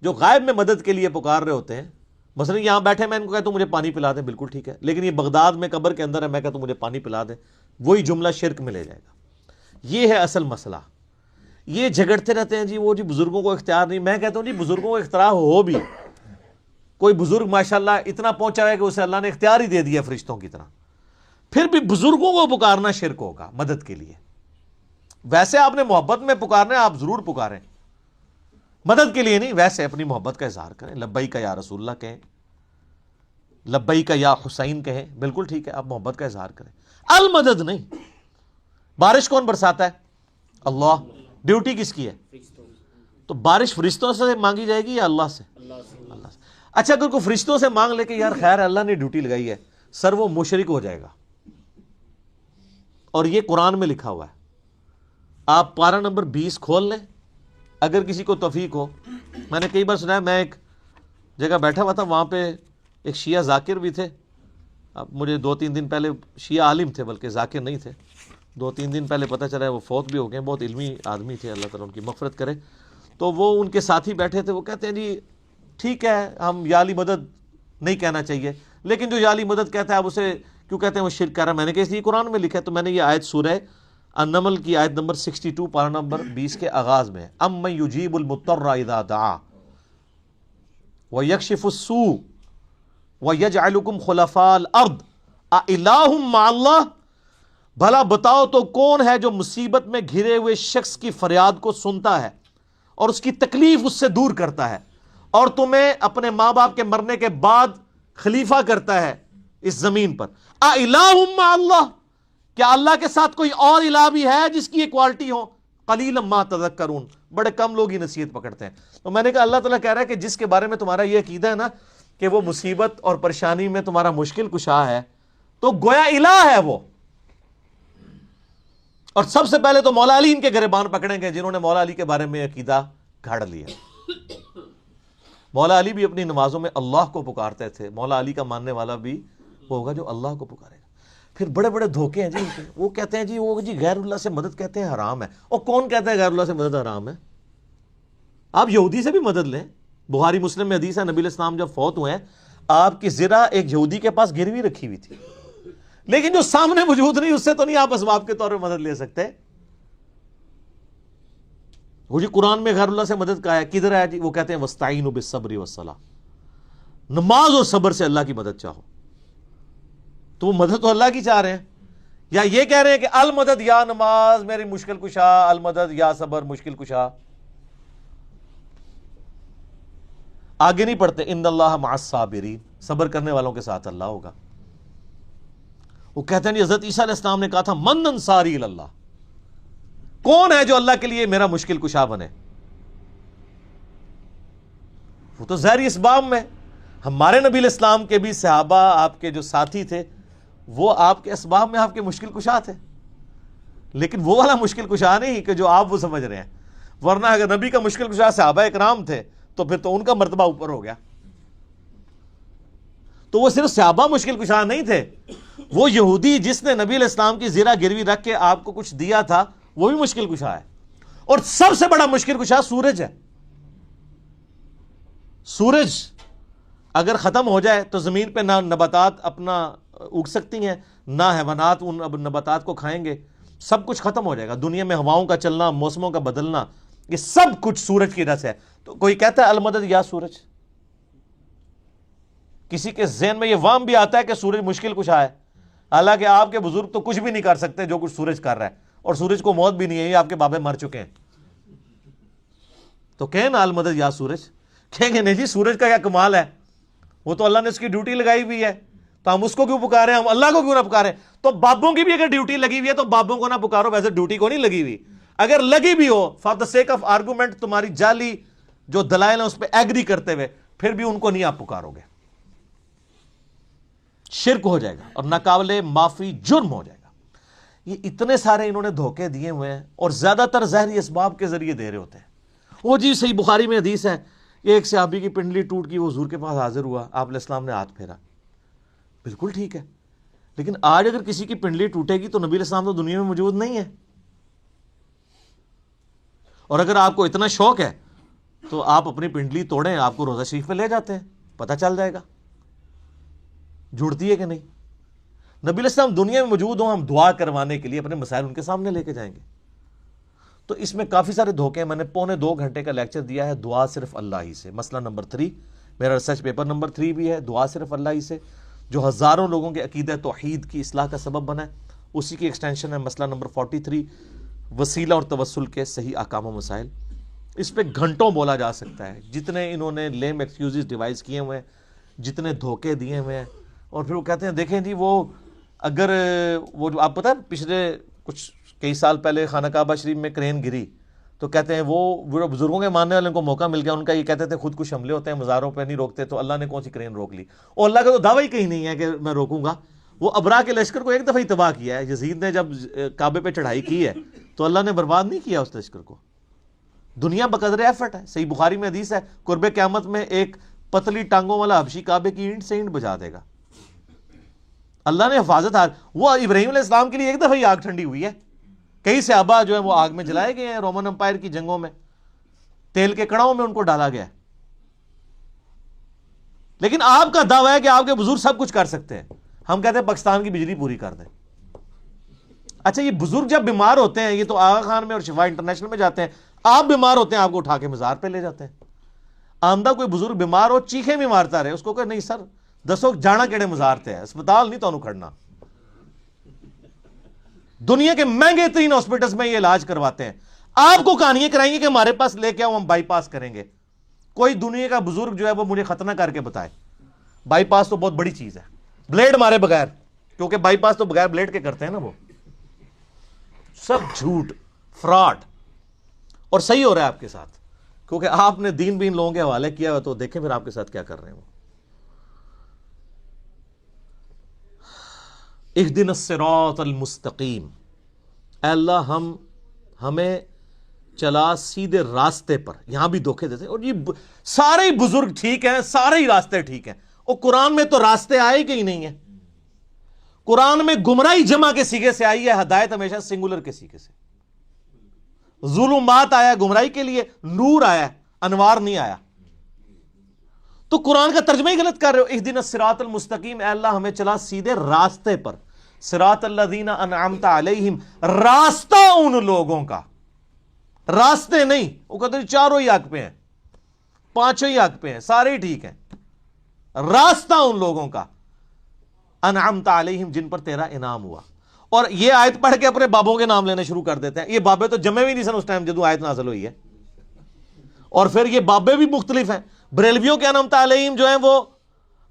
جو غائب میں مدد کے لیے پکار رہے ہوتے ہیں، مثلا یہاں بیٹھے میں ان کو کہتا ہوں مجھے پانی پلا دیں، بالکل ٹھیک ہے، لیکن یہ بغداد میں قبر کے اندر ہے، میں کہتا ہوں مجھے پانی پلا دیں، وہی جملہ شرک میں لے جائے گا. یہ ہے اصل مسئلہ. یہ جھگڑتے رہتے ہیں جی وہ جی بزرگوں کو اختیار نہیں. میں کہتا ہوں جی بزرگوں کو اختیار ہو بھی، کوئی بزرگ ماشاءاللہ اتنا پہنچا ہے کہ اسے اللہ نے اختیار ہی دے دیا فرشتوں کی طرح، پھر بھی بزرگوں کو پکارنا شرک ہوگا مدد کے لیے. ویسے آپ نے محبت میں پکارنا ہے، آپ ضرور پکاریں، مدد کے لیے نہیں، ویسے اپنی محبت کا اظہار کریں. لبیک یا رسول اللہ کہیں، لبیک یا حسین کہیں، بالکل ٹھیک ہے، آپ محبت کا اظہار کریں. المدد نہیں. بارش کون برساتا ہے؟ اللہ. ڈیوٹی کس کی ہے؟ تو بارش فرشتوں سے مانگی جائے گی یا اللہ سے؟ اللہ سے. اچھا اگر کوئی فرشتوں سے مانگ لے کہ یار خیر اللہ نے ڈیوٹی لگائی ہے، سر وہ مشرک ہو جائے گا. اور یہ قرآن میں لکھا ہوا ہے. آپ پارہ نمبر 20 کھول لیں اگر کسی کو توفیق ہو. میں نے کئی بار سنا ہے، میں ایک جگہ بیٹھا ہوا تھا، وہاں پہ ایک شیعہ ذاکر بھی تھے. اب مجھے 2-3 دن پہلے، شیعہ عالم تھے بلکہ ذاکر نہیں تھے، 2-3 دن پہلے پتہ چلا ہے وہ فوت بھی ہو گئے. بہت علمی آدمی تھے، اللہ تعالیٰ ان کی مغفرت کرے. تو وہ ان کے ساتھی بیٹھے تھے، وہ کہتے ہیں جی ٹھیک ہے ہم یا علی مدد نہیں کہنا چاہیے. لیکن جو یا علی مدد کہتا ہے آپ اسے کیوں کہتے ہیں وہ شرک کر رہا ہے؟ میں نے کہا یہ قرآن میں لکھا ہے. تو میں نے یہ آیت سورہ النمل کی آیت نمبر 62 پارہ نمبر 20 کے آغاز میں امن یجیب المضطر اذا دعا ویکشف السوء ویجعلکم خلفاء الارض االہ مع اللہ، بھلا بتاؤ تو کون ہے جو مصیبت میں گھرے ہوئے شخص کی فریاد کو سنتا ہے اور اس کی تکلیف اس سے دور کرتا ہے اور تمہیں اپنے ماں باپ کے مرنے کے بعد خلیفہ کرتا ہے اس زمین پر. االہ مع اللہ، کیا اللہ کے ساتھ کوئی اور الہ بھی ہے جس کی یہ کوالٹی ہو؟ قلیلا ما تذکرون، بڑے کم لوگ ہی نصیحت پکڑتے ہیں. تو میں نے کہا اللہ تعالیٰ کہہ رہا ہے کہ جس کے بارے میں تمہارا یہ عقیدہ ہے نا کہ وہ مصیبت اور پریشانی میں تمہارا مشکل کشا ہے، تو گویا الہ ہے وہ. اور سب سے پہلے تو مولا علی ان کے گریبان پکڑیں گے جنہوں نے مولا علی کے بارے میں عقیدہ گھڑ لیا. مولا علی بھی اپنی نمازوں میں اللہ کو پکارتے تھے. مولا علی کا ماننے والا بھی وہ ہوگا جو اللہ کو پکارے گا. پھر بڑے بڑے دھوکے ہیں جی ان کے. وہ کہتے ہیں جی غیر اللہ سے مدد کہتے ہیں حرام ہے. اور کون کہتا ہے غیر اللہ سے مدد حرام ہے؟ آپ یہودی سے بھی مدد لیں. بخاری مسلم میں حدیث ہے نبی علیہ السلام جب فوت ہوئے ہیں آپ کی زرہ ایک یہودی کے پاس گروی رکھی ہوئی تھی، لیکن جو سامنے موجود نہیں اس سے تو نہیں آپ اسباب کے طور پہ مدد لے سکتے. وہ جی قرآن میں غیر اللہ سے مدد کا ہے، کدھر ہے جی؟ وہ کہتے ہیں وَاسْتَعِينُوا بِالصَّبْرِ وَالصَّلَاةِ، نماز اور صبر سے اللہ کی مدد چاہو. تو وہ مدد تو اللہ کی چاہ رہے ہیں، یا یہ کہہ رہے ہیں کہ المدد یا نماز میری مشکل کشا، المدد یا صبر مشکل کشا. آگے نہیں پڑھتے ان اللہ مع الصابرین، صبر کرنے والوں کے ساتھ اللہ ہوگا. وہ کہتے ہیں حضرت عیسیٰ علیہ السلام نے کہا تھا من انصاری اللہ، کون ہے جو اللہ کے لیے میرا مشکل کشا بنے؟ وہ تو ظاہری اسباب میں. ہمارے نبی علیہ السلام کے بھی صحابہ آپ کے جو ساتھی تھے وہ آپ کے اسباب میں آپ کے مشکل کشا تھے، لیکن وہ والا مشکل کشا نہیں کہ جو آپ وہ سمجھ رہے ہیں. ورنہ اگر نبی کا مشکل کشا صحابہ اکرام تھے تو پھر تو ان کا مرتبہ اوپر ہو گیا. تو وہ صرف صحابہ مشکل کشا نہیں تھے، وہ یہودی جس نے نبی علیہ السلام کی زرہ گروی رکھ کے آپ کو کچھ دیا تھا وہ بھی مشکل کشا ہے. اور سب سے بڑا مشکل کشا سورج ہے. سورج اگر ختم ہو جائے تو زمین پہ نہ نباتات اپنا اگ سکتی ہیں، نہ حیوانات ان نباتات کو کھائیں گے. سب کچھ ختم ہو جائے گا. دنیا میں ہواؤں کا چلنا، موسموں کا بدلنا، یہ سب کچھ سورج کی وجہ سے ہے. تو کوئی کہتا ہے المدد یا سورج، کسی کے ذہن میں یہ وہم بھی آتا ہے کہ سورج مشکل کشا ہے، حالانکہ آپ کے بزرگ تو کچھ بھی نہیں کر سکتے جو کچھ سورج کر رہا ہے، اور سورج کو موت بھی نہیں ہے، یہ آپ کے بابے مر چکے ہیں. تو کہیں نا المدد یا سورج، کہیں گے نہیں جی سورج کا کیا کمال ہے، وہ تو اللہ نے اس کی ڈیوٹی لگائی ہوئی ہے، تو ہم اس کو کیوں پکارے، ہم اللہ کو کیوں نہ پکارے؟ تو بابوں کی بھی اگر ڈیوٹی لگی ہوئی ہے تو بابوں کو نہ پکارو. ویسے ڈیوٹی کو نہیں لگی ہوئی، اگر لگی بھی ہو for the sake of argument, تمہاری جعلی جو دلائل ہیں اس پہ ایگری کرتے ہوئے، پھر بھی ان کو نہیں آپ پکارو گے. شرک ہو جائے گا اور ناقابل معافی جرم ہو جائے گا. یہ اتنے سارے انہوں نے دھوکے دیے ہوئے ہیں، اور زیادہ تر ظاہری اسباب کے ذریعے دے رہے ہوتے ہیں. وہ جی صحیح بخاری میں حدیث ہے، یہ ایک صحابی کی پنڈلی ٹوٹ گئی، وہ حضور کے پاس حاضر ہوا، آپ علیہ السلام نے ہاتھ پھیرا. بالکل ٹھیک ہے، لیکن آج اگر کسی کی پنڈلی ٹوٹے گی تو نبی علیہ السلام تو دنیا میں موجود نہیں ہے. اور اگر آپ کو اتنا شوق ہے تو آپ اپنی پنڈلی توڑیں، آپ کو روزہ شریف پہ لے جاتے ہیں، پتہ چل جائے گا جڑتی ہے کہ نہیں. نبی علیہ السلام دنیا میں موجود ہوں، ہم دعا کروانے کے لیے اپنے مسائل ان کے سامنے لے کے جائیں گے. تو اس میں کافی سارے دھوکے ہیں. میں نے 2.25 گھنٹے کا لیکچر دیا ہے دعا صرف اللہ ہی سے. مسئلہ نمبر 3 میرا ریسرچ پیپر نمبر 3 بھی ہے، دعا صرف اللہ ہی سے، جو ہزاروں لوگوں کے عقیدہ توحید کی اصلاح کا سبب بنا ہے. اسی کی ایکسٹینشن ہے مسئلہ نمبر 43 وسیلہ اور توسل کے صحیح احکام و مسائل. اس پہ گھنٹوں بولا جا سکتا ہے، جتنے انہوں نے لیم ایکسکیوزز ڈیوائز کیے ہوئے ہیں، جتنے دھوکے دیے ہوئے ہیں. اور پھر وہ کہتے ہیں دیکھیں جی وہ اگر وہ جو آپ پتہ ہے پچھلے کچھ کئی سال پہلے خانہ کعبہ شریف میں کرین گری، تو کہتے ہیں وہ بزرگوں کے ماننے والوں کو موقع مل گیا، ان کا یہ کہتے تھے خود کچھ حملے ہوتے ہیں مزاروں پہ نہیں روکتے، تو اللہ نے کون سی کرین روک لی؟ اور اللہ کا تو دعویٰ ہی کہیں نہیں ہے کہ میں روکوں گا. وہ ابرا کے لشکر کو ایک دفعہ ہی تباہ کیا ہے. یزید نے جب کعبے پہ چڑھائی کی ہے تو اللہ نے برباد نہیں کیا اس لشکر کو. دنیا بقدر ایفرٹ ہے. صحیح بخاری میں حدیث ہے قرب قیامت میں ایک پتلی ٹانگوں والا حبشی کعبے کی اینٹ سے اینٹ بجا دے گا. اللہ نے حفاظت وہ ابراہیم علیہ السلام کے لیے ایک دفعہ ہی آگ ٹھنڈی ہوئی ہے. کئی صحابہ جو ہیں وہ آگ میں جلائے گئے ہیں، رومن امپائر کی جنگوں میں تیل کے کڑاؤں میں ان کو ڈالا گیا. لیکن آپ کا دعویٰ ہے کہ آپ کے بزرگ سب کچھ کر سکتے ہیں. ہم کہتے ہیں پاکستان کی بجلی پوری کر دیں. اچھا یہ بزرگ جب بیمار ہوتے ہیں، یہ تو آغا خان میں اور شفا انٹرنیشنل میں جاتے ہیں، آپ بیمار ہوتے ہیں آپ کو اٹھا کے مزار پہ لے جاتے ہیں. آمدہ کوئی بزرگ بیمار ہو چیخیں بھی مارتا رہے، اس کو کہ نہیں سر دسو جانا کیڑے مزار تے ہے، اسپتال نہیں تو کھڑنا. دنیا کے مہنگے ترین ہاسپٹلز میں یہ علاج کرواتے ہیں. آپ کو کہانیاں کرائیں گے کہ ہمارے پاس لے کے آؤ ہم بائی پاس کریں گے. کوئی دنیا کا بزرگ جو ہے وہ مجھے ختنہ کر کے بتائے. بائی پاس تو بہت بڑی چیز ہے، بلیڈ مارے بغیر، کیونکہ بائی پاس تو بغیر بلیڈ کے کرتے ہیں نا. وہ سب جھوٹ فراڈ. اور صحیح ہو رہا ہے آپ کے ساتھ، کیونکہ آپ نے دین بین لوگوں کے حوالے کیا ہوا. تو دیکھیں پھر آپ کے ساتھ کیا کر رہے ہیں وہ. اہدنا الصراط المستقیم، اے اللہ ہمیں چلا سیدھے راستے پر. یہاں بھی دھوکے دیتے اور یہ سارے ہی بزرگ ٹھیک ہیں، سارے ہی راستے ٹھیک ہیں. اور قرآن میں تو راستے آئے کہ ہی نہیں ہیں. قرآن میں گمراہی جمع کے سیغے سے آئی ہے، ہدایت ہمیشہ سنگولر کے سیغے سے. ظلمات آیا گمراہی کے لیے، نور آیا انوار نہیں آیا. تو قرآن کا ترجمہ ہی غلط کر رہے ہو. اہدنا الصراط المستقیم، اے اللہ ہمیں چلا سیدھے راستے پر. صراط الذین انعمت علیہم، راستہ ان لوگوں کا، راستے نہیں. وہ کہتے ہیں چاروں ہی حق پہ ہیں، پانچوں ہی حق پہ ہیں، سارے ہی ٹھیک ہیں. راستہ ان لوگوں کا انعمت علیہم، جن پر تیرا انعام ہوا. اور یہ آیت پڑھ کے اپنے بابوں کے نام لینے شروع کر دیتے ہیں. یہ بابے تو جمے بھی نہیں سن اس ٹائم جدو آیت نازل ہوئی ہے. اور پھر یہ بابے بھی مختلف ہیں. بریلویوں کے انعمت علیہم جو ہیں وہ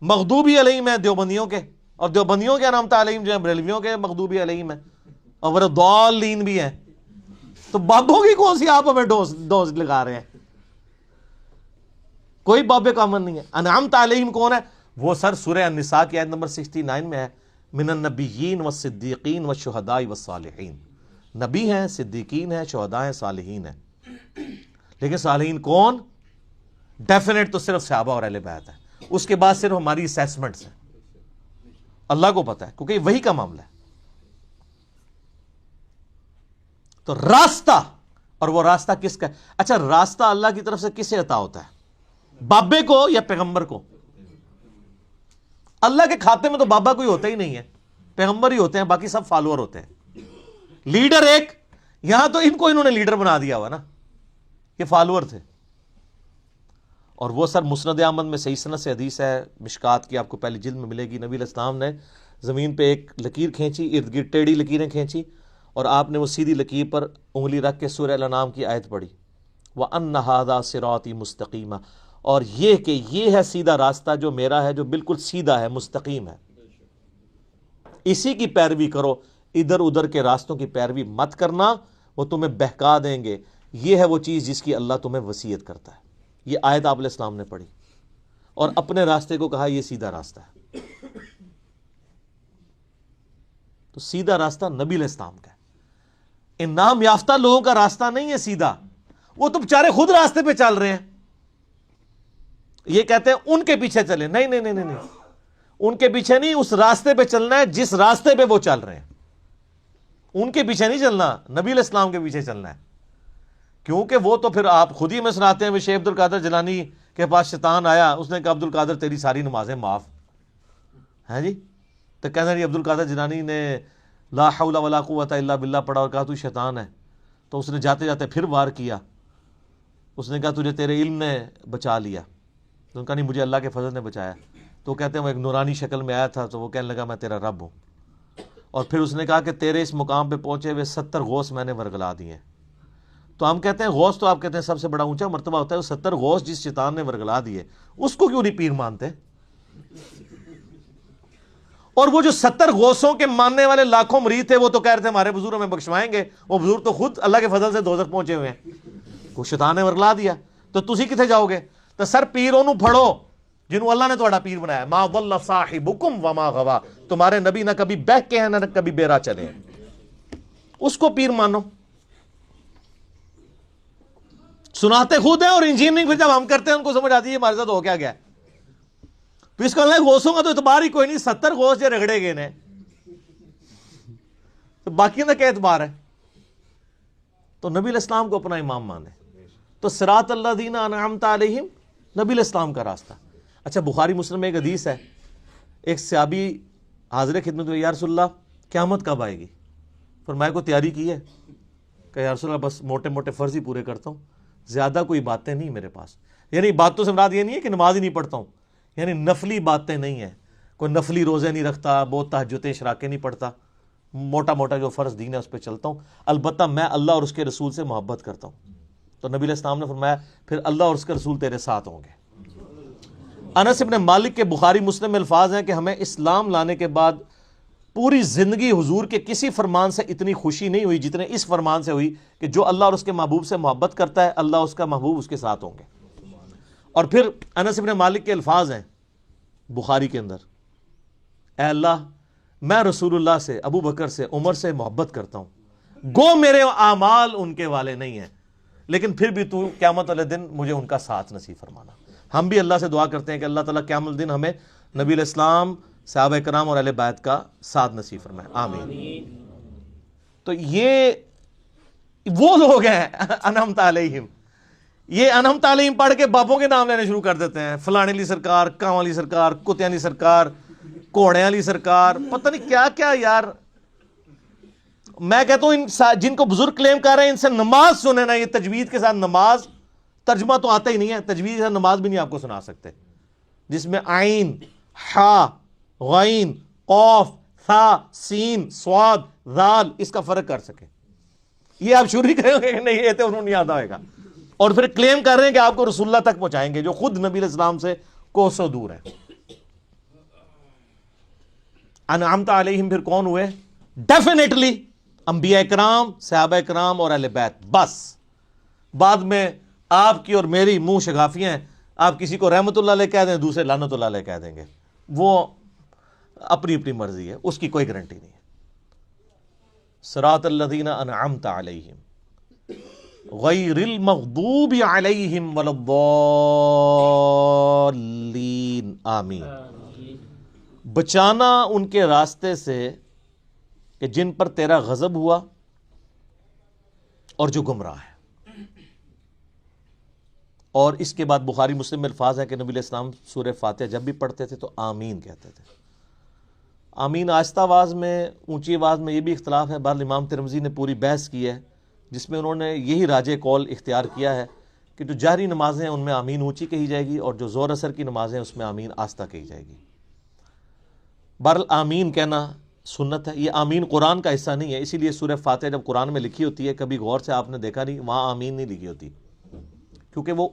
مغضوبی علیہم ہیں دیوبندیوں کے، اور دیوبندیوں کے انعمت علیہم جو ہیں بریلویوں کے مغضوبی علیہم ہیں، اور وہ ضالین بھی ہیں. تو بابوں کی کون سی آپ ہمیں ڈوز لگا رہے ہیں؟ کوئی بابے کا امن نہیں ہے. انعمت علیہم کون ہے؟ وہ سر سورہ النساء کی آیت نمبر 69 میں ہے، من النبیین والصدیقین والشہداء والصالحین. نبی ہیں، صدیقین ہیں، شہداء ہیں، صالحین ہیں. لیکن صالحین کون؟ ڈیفینیٹ تو صرف صحابہ اور اہل بیت ہے. اس کے بعد صرف ہماری اسیسمنٹس ہیں. اللہ کو پتہ ہے کیونکہ وہی کا معاملہ ہے. تو راستہ، اور وہ راستہ کس کا ہے؟ اچھا راستہ اللہ کی طرف سے کسے عطا ہوتا ہے؟ بابے کو یا پیغمبر کو؟ اللہ کے کھاتے میں تو بابا کوئی ہوتا ہی نہیں ہے، پیغمبر ہی ہوتے ہیں، باقی سب فالوور ہوتے ہیں. لیڈر ایک، یہاں تو ان کو انہوں نے لیڈر بنا دیا ہوا نا، یہ فالوور تھے. اور وہ سر مسند احمد میں صحیح سند سے حدیث ہے، مشکات کی آپ کو پہلی جلد میں ملے گی. نبی علیہ السلام نے زمین پہ ایک لکیر کھینچی، ارد گرد ٹیڑھی لکیریں کھینچی، اور آپ نے وہ سیدھی لکیر پر انگلی رکھ کے سورہ الانعام کی آیت پڑھی، وَأَنَّ هَذَا صِرَاطِي مُسْتَقِيمًا، اور یہ کہ یہ ہے سیدھا راستہ جو میرا ہے، جو بالکل سیدھا ہے، مستقیم ہے. اسی کی پیروی کرو، ادھر ادھر کے راستوں کی پیروی مت کرنا، وہ تمہیں بہکا دیں گے. یہ ہے وہ چیز جس کی اللہ تمہیں وصیت کرتا ہے. یہ آیت آپ علیہ السلام نے پڑھی اور اپنے راستے کو کہا یہ سیدھا راستہ ہے. تو سیدھا راستہ نبی علیہ السلام کا ہے. ان نام یافتہ لوگوں کا راستہ نہیں ہے سیدھا. وہ تو بیچارے خود راستے پہ چل رہے ہیں. یہ کہتے ہیں ان کے پیچھے چلیں. نہیں نہیں نہیں نہیں، ان کے پیچھے نہیں، اس راستے پہ چلنا ہے جس راستے پہ وہ چل رہے ہیں. ان کے پیچھے نہیں چلنا، نبی علیہ السلام کے پیچھے چلنا ہے. کیونکہ وہ تو پھر آپ خود ہی میں سناتے ہیں، شیخ عبد القادر جیلانی کے پاس شیطان آیا، اس نے کہا عبد القادر تیری ساری نمازیں معاف ہیں جی. تو کہنا عبد القادر جیلانی نے لا حول ولا قوت الا باللہ پڑھا اور کہا تو شیطان ہے. تو اس نے جاتے جاتے پھر وار کیا. اس نے کہا تجھے تیرے علم نے بچا لیا. تو ان کا نہیں، مجھے اللہ کے فضل نے بچایا. تو کہتے ہیں وہ ایک نورانی شکل میں آیا تھا، تو وہ کہنے لگا میں تیرا رب ہوں. اور پھر اس نے کہا کہ تیرے اس مقام پہ پہنچے ہوئے 70 غوث میں نے ورگلا دیے. تو ہم کہتے ہیں غوث تو آپ کہتے ہیں سب سے بڑا اونچا مرتبہ ہوتا ہے، وہ 70 غوث جس شیطان نے ورگلا دیے اس کو کیوں نہیں پیر مانتے؟ اور وہ جو 70 غوثوں کے ماننے والے لاکھوں مرید تھے، وہ تو کہہ رہے تھے ہمارے بزرگ ہمیں بخشوائیں گے. وہ بزرگ تو خود اللہ کے فضل سے دوزخ پہنچے ہوئے ہیں، وہ شیطان نے ورگلا دیا. تو تسی کتنے جاؤ گے؟ تو سر پیروں نو پھڑو جنہوں اللہ نے تہاڈا پیر بنایا. ما ضل صاحبکم وما غوا، تمہارے نبی نہ کبھی بہکے ہیں نہ کبھی بے راہ چلے ہیں، اس کو پیر مانو. سناتے خود ہیں اور انجینئرنگ پھر جب ہم کرتے ہیں ان کو سمجھ آتی ہے ہمارے ساتھ ہو کیا گیا. تو اس کا غوثوں کا تو اعتبار ہی کوئی نہیں. 70 غوث جو رگڑے گئے نے تو باقی کا کیا اعتبار ہے؟ تو نبی علیہ السلام کو اپنا امام مانے. تو صراط الذین انعمت علیہم نبی علیہ السلام کا راستہ. اچھا بخاری مسلم میں ایک حدیث ہے، ایک صحابی حاضر خدمت ہوئی، یا رسول اللہ قیامت کب آئے گی؟ فرمایا کو تیاری کی ہے؟ کہ یا رسول اللہ بس موٹے موٹے فرض ہی پورے کرتا ہوں، زیادہ کوئی باتیں نہیں میرے پاس. یعنی باتوں سے مراد یہ نہیں ہے کہ نماز ہی نہیں پڑھتا ہوں، یعنی نفلی باتیں نہیں ہیں، کوئی نفلی روزے نہیں رکھتا، بہت تہجدیں اشراقیں نہیں پڑھتا، موٹا موٹا جو فرض دین ہے اس پہ چلتا ہوں. البتہ میں اللہ اور اس کے رسول سے محبت کرتا ہوں. تو نبی علیہ السلام نے فرمایا پھر اللہ اور اس کے رسول تیرے ساتھ ہوں گے. انس بن مالک کے بخاری مسلم میں الفاظ ہیں کہ ہمیں اسلام لانے کے بعد پوری زندگی حضور کے کسی فرمان سے اتنی خوشی نہیں ہوئی جتنے اس فرمان سے ہوئی کہ جو اللہ اور اس کے محبوب سے محبت کرتا ہے اللہ اس کا محبوب اس کے ساتھ ہوں گے. اور پھر انس بن مالک کے الفاظ ہیں بخاری کے اندر، اے اللہ میں رسول اللہ سے، ابو بکر سے، عمر سے محبت کرتا ہوں، گو میرے اعمال ان کے والے نہیں ہیں، لیکن پھر بھی تو قیامت والے دن مجھے ان کا ساتھ نصیب فرمانا. ہم بھی اللہ سے دعا کرتے ہیں کہ اللہ تعالیٰ قیامت الدن ہمیں نبی علیہ السلام، صحابہ کرام اور اہل بیت کا ساتھ نصیب فرمائے، آمین. تو یہ وہ لوگ ہیں انعمت علیہم، یہ انعمت علیہم پڑھ کے باپوں کے نام لینے شروع کر دیتے ہیں، فلانے علی سرکار، کاں علی سرکار، کتے علی سرکار، کوڑے علی سرکار، پتہ نہیں کیا کیا. یار میں کہتا ہوں جن کو بزرگ کلیم کر رہے ہیں ان سے نماز سنیں نا. یہ تجوید کے ساتھ نماز ترجمہ تو آتا ہی نہیں ہے، تجوید کے ساتھ نماز بھی نہیں آپ کو سنا سکتے، جس میں عین، حا، غین، قاف، ثا، سین، صاد، ذال اس کا فرق کر سکے. یہ آپ شروع کریں گے کہ نہیں یہ تو انہوں نہیں یاد آئے گا، اور پھر کلیم کر رہے ہیں کہ آپ کو رسول اللہ تک پہنچائیں گے جو خود نبی علیہ السلام سے کوسوں دور ہے. انعمت علیہم پھر کون ہوئے؟ ڈیفینیٹلی انبیاء کرام، صحابہ کرام اور اہل بیت. بس بعد میں آپ کی اور میری منہ شگافیاں ہیں، آپ کسی کو رحمت اللہ علیہ کہہ دیں، دوسرے لعنت اللہ علیہ کہہ دیں گے، وہ اپنی اپنی مرضی ہے، اس کی کوئی گارنٹی نہیں ہے. صراط الذین انعمت علیہم غیر المغضوب علیہم ولا الضالین، آمین. بچانا ان کے راستے سے کہ جن پر تیرا غضب ہوا اور جو گمراہ ہے. اور اس کے بعد بخاری مسلم میں الفاظ ہے کہ نبی علیہ السلام سورہ فاتحہ جب بھی پڑھتے تھے تو آمین کہتے تھے. آمین آہستہ آواز میں، اونچی آواز میں، یہ بھی اختلاف ہے. بہرحال امام ترمذی نے پوری بحث کی ہے جس میں انہوں نے یہی راجح قول اختیار کیا ہے کہ جو جہری نمازیں ہیں ان میں آمین اونچی کہی جائے گی، اور جو زور اثر کی نمازیں ہیں اس میں آمین آہستہ کہی جائے گی. بہرحال آمین کہنا سنت ہے. یہ آمین قرآن کا حصہ نہیں ہے، اسی لیے سورہ فاتحہ جب قرآن میں لکھی ہوتی ہے کبھی غور سے آپ نے دیکھا نہیں وہاں آمین نہیں لکھی ہوتی، کیونکہ وہ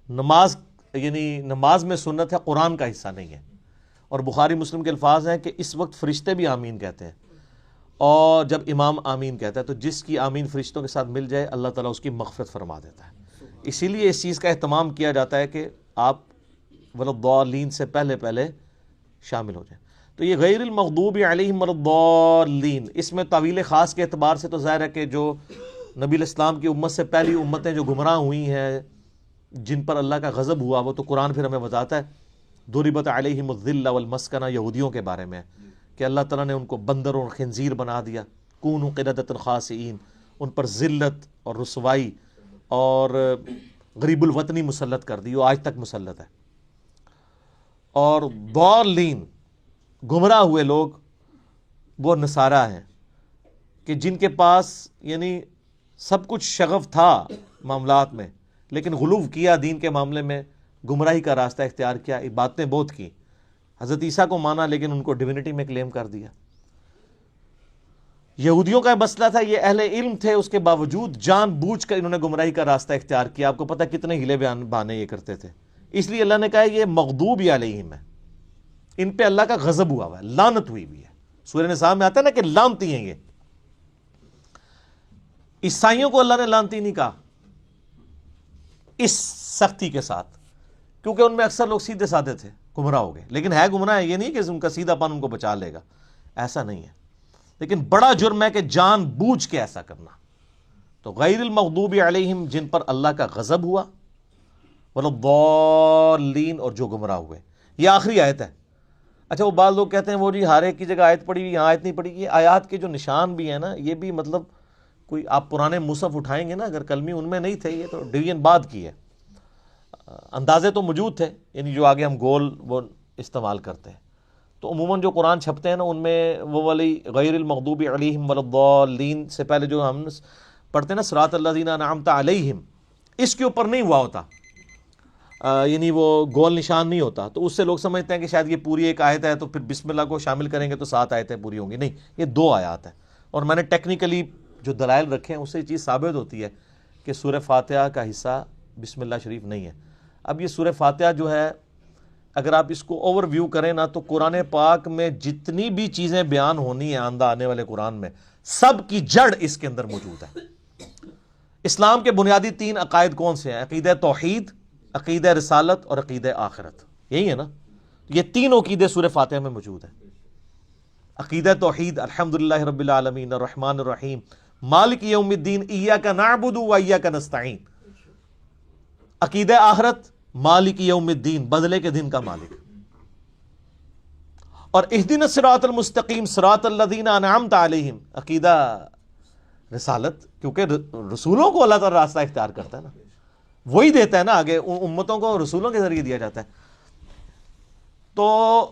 نماز یعنی نماز میں سنت ہے، قرآن کا حصہ نہیں ہے. اور بخاری مسلم کے الفاظ ہیں کہ اس وقت فرشتے بھی آمین کہتے ہیں، اور جب امام آمین کہتا ہے تو جس کی آمین فرشتوں کے ساتھ مل جائے اللہ تعالیٰ اس کی مغفرت فرما دیتا ہے. اسی لیے اس چیز کا اہتمام کیا جاتا ہے کہ آپ والضالین سے پہلے پہلے شامل ہو جائیں. تو یہ غیر المغضوب علیہم والضالین، اس میں تعویل خاص کے اعتبار سے تو ظاہر ہے کہ جو نبی علیہ السلام کی امت سے پہلی امتیں جو گمراہ ہوئی ہیں، جن پر اللہ کا غضب ہوا، وہ تو قرآن پھر ہمیں بتاتا ہے. ضربت علیہم الذلہ والمسکنہ یہودیوں کے بارے میں کہ اللہ تعالیٰ نے ان کو بندر اور خنزیر بنا دیا، کونوا قردۃ خاسئین، ان پر ذلت اور رسوائی اور غریب الوطنی مسلط کر دی، وہ آج تک مسلط ہے. اور ضالین گمراہ ہوئے لوگ وہ نصارہ ہیں کہ جن کے پاس یعنی سب کچھ شغف تھا معاملات میں، لیکن غلو کیا دین کے معاملے میں، گمراہی کا راستہ اختیار کیا، باتیں بہت کی، حضرت عیسیٰ کو مانا لیکن ان کو ڈیوینٹی میں کلیم کر دیا. یہودیوں کا مسئلہ تھا، یہ اہل علم تھے، اس کے باوجود جان بوجھ کر انہوں نے گمراہی کا راستہ اختیار کیا. آپ کو پتہ کتنے ہیلے بہانے یہ کرتے تھے. اس لیے اللہ نے کہا یہ مغضوب علیہم ہے، ان پہ اللہ کا غضب ہوا ہے، لعنت ہوئی بھی ہے. سورہ نساء میں آتا ہے نا کہ لعنتی ہیں. یہ عیسائیوں کو اللہ نے لعنتی نہیں کہا اس سختی کے ساتھ، کیونکہ ان میں اکثر لوگ سیدھے سادے تھے، گمراہ ہو گئے. لیکن ہے گمراہ ہے، یہ نہیں کہ ان کا سیدھا پن ان کو بچا لے گا، ایسا نہیں ہے. لیکن بڑا جرم ہے کہ جان بوجھ کے ایسا کرنا. تو غیر المغضوب علیہم جن پر اللہ کا غضب ہوا، والضالین اور جو گمراہ ہوئے. یہ آخری آیت ہے. اچھا وہ بعض لوگ کہتے ہیں وہ جی ہر ایک کی جگہ آیت پڑھی ہوئی، یہاں آیت نہیں پڑھی. یہ آیات کے جو نشان بھی ہیں نا، یہ بھی مطلب کوئی آپ پرانے مصحف اٹھائیں گے نا، اگر کلمی ان میں نہیں تھے، یہ تو ڈویژن بعد کی ہے. اندازے تو موجود تھے، یعنی جو آگے ہم گول وہ استعمال کرتے ہیں، تو عموماً جو قرآن چھپتے ہیں نا ان میں وہ والی غیر المغضوب علیہم ولا الضالین سے پہلے جو ہم پڑھتے ہیں نا صراط الذین انعمت علیہم، اس کے اوپر نہیں ہوا ہوتا، یعنی وہ گول نشان نہیں ہوتا، تو اس سے لوگ سمجھتے ہیں کہ شاید یہ پوری ایک آیت ہے تو پھر بسم اللہ کو شامل کریں گے تو 7 آیتیں پوری ہوں گی. نہیں، یہ 2 آیات ہیں. اور میں نے ٹیکنیکلی جو دلائل رکھے ہیں اس سے یہ چیز ثابت ہوتی ہے کہ سورہ فاتحہ کا حصہ بسم اللہ شریف نہیں ہے. اب یہ سورہ فاتحہ جو ہے اگر آپ اس کو اوور ویو کریں نا تو قرآن پاک میں جتنی بھی چیزیں بیان ہونی ہیں آئندہ آنے والے قرآن میں، سب کی جڑ اس کے اندر موجود ہے. اسلام کے بنیادی 3 عقائد کون سے ہیں؟ عقیدہ توحید، عقیدہ رسالت اور عقیدہ آخرت. یہی ہے نا؟ یہ تینوں عقیدے سورہ فاتحہ میں موجود ہیں. عقیدہ توحید الحمدللہ رب العالمین الرحمن الرحیم مالک یوم الدین ایاک نعبد و ایاک نستعین. عقیدہ آخرت مالک یوم الدین، بدلے کے دن کا مالک. اور اہدنا الصراط المستقیم صراط الذین انعمت علیہم عقیدہ رسالت، کیونکہ رسولوں کو اللہ تعالیٰ راستہ اختیار کرتا ہے نا، وہی دیتا ہے نا آگے، امتوں کو رسولوں کے ذریعے دیا جاتا ہے. تو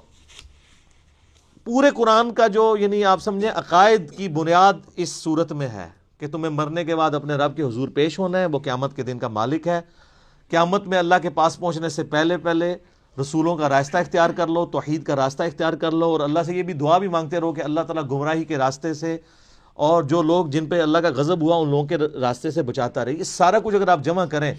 پورے قرآن کا جو یعنی آپ سمجھیں عقائد کی بنیاد اس صورت میں ہے کہ تمہیں مرنے کے بعد اپنے رب کے حضور پیش ہونا ہے، وہ قیامت کے دن کا مالک ہے. قیامت میں اللہ کے پاس پہنچنے سے پہلے رسولوں کا راستہ اختیار کر لو، توحید کا راستہ اختیار کر لو، اور اللہ سے یہ بھی دعا بھی مانگتے رہو کہ اللہ تعالیٰ گمراہی کے راستے سے اور جو لوگ جن پہ اللہ کا غضب ہوا ان لوگوں کے راستے سے بچاتا رہے. یہ سارا کچھ اگر آپ جمع کریں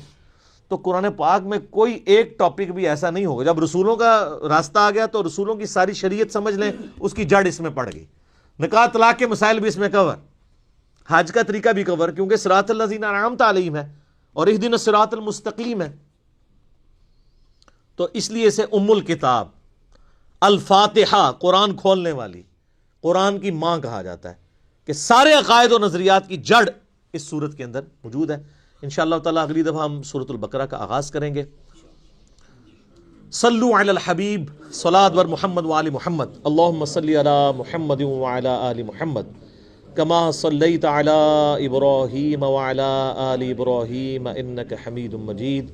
تو قرآن پاک میں کوئی ایک ٹاپک بھی ایسا نہیں ہوگا. جب رسولوں کا راستہ آ گیا تو رسولوں کی ساری شریعت سمجھ لیں اس کی جڑ اس میں پڑ گئی. نکاح طلاق کے مسائل بھی اس میں کور، حج کا طریقہ بھی کور، کیونکہ صراط الذین انعمت علیہم ہے اور اہدنا الصراط المستقیم ہے. تو اس لیے اسے ام الکتاب الفاتحہ، قرآن کھولنے والی، قرآن کی ماں کہا جاتا ہے کہ سارے عقائد و نظریات کی جڑ اس صورت کے اندر موجود ہے. انشاءاللہ تعالیٰ اگلی دفعہ ہم سورۃ البقرہ کا آغاز کریں گے. صلو علی الحبیب صلاۃ بر محمد وآل محمد. اللہم صلی علی محمد وعلی آل محمد کما صلیت علی ابراہیم وعلی آل ابراہیم انک حمید مجید.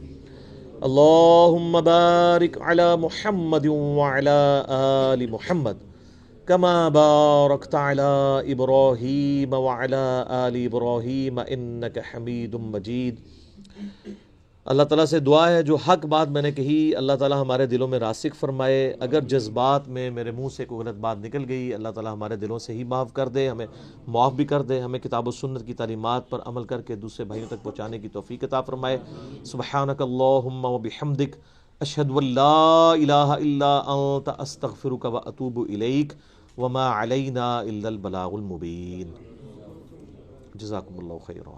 اللہم بارک علی محمد وعلی آل محمد کما بارکت علی ابراہیم وعلی آل ابراہیم انک حمید مجید. اللہ تعالیٰ سے دعا ہے جو حق بات میں نے کہی اللہ تعالیٰ ہمارے دلوں میں راسخ فرمائے. اگر جذبات میں میرے منہ سے کوئی غلط بات نکل گئی اللہ تعالیٰ ہمارے دلوں سے ہی معاف کر دے، ہمیں معاف بھی کر دے، ہمیں کتاب و سنت کی تعلیمات پر عمل کر کے دوسرے بھائیوں تک پہنچانے کی توفیق عطا فرمائے. سبحانک اللہم و بحمدک اشہد ان لا الہ الا انت استغفرک و اتوب الیک وما علینا الا البلاغ المبین. جزاکم اللہ خیرا.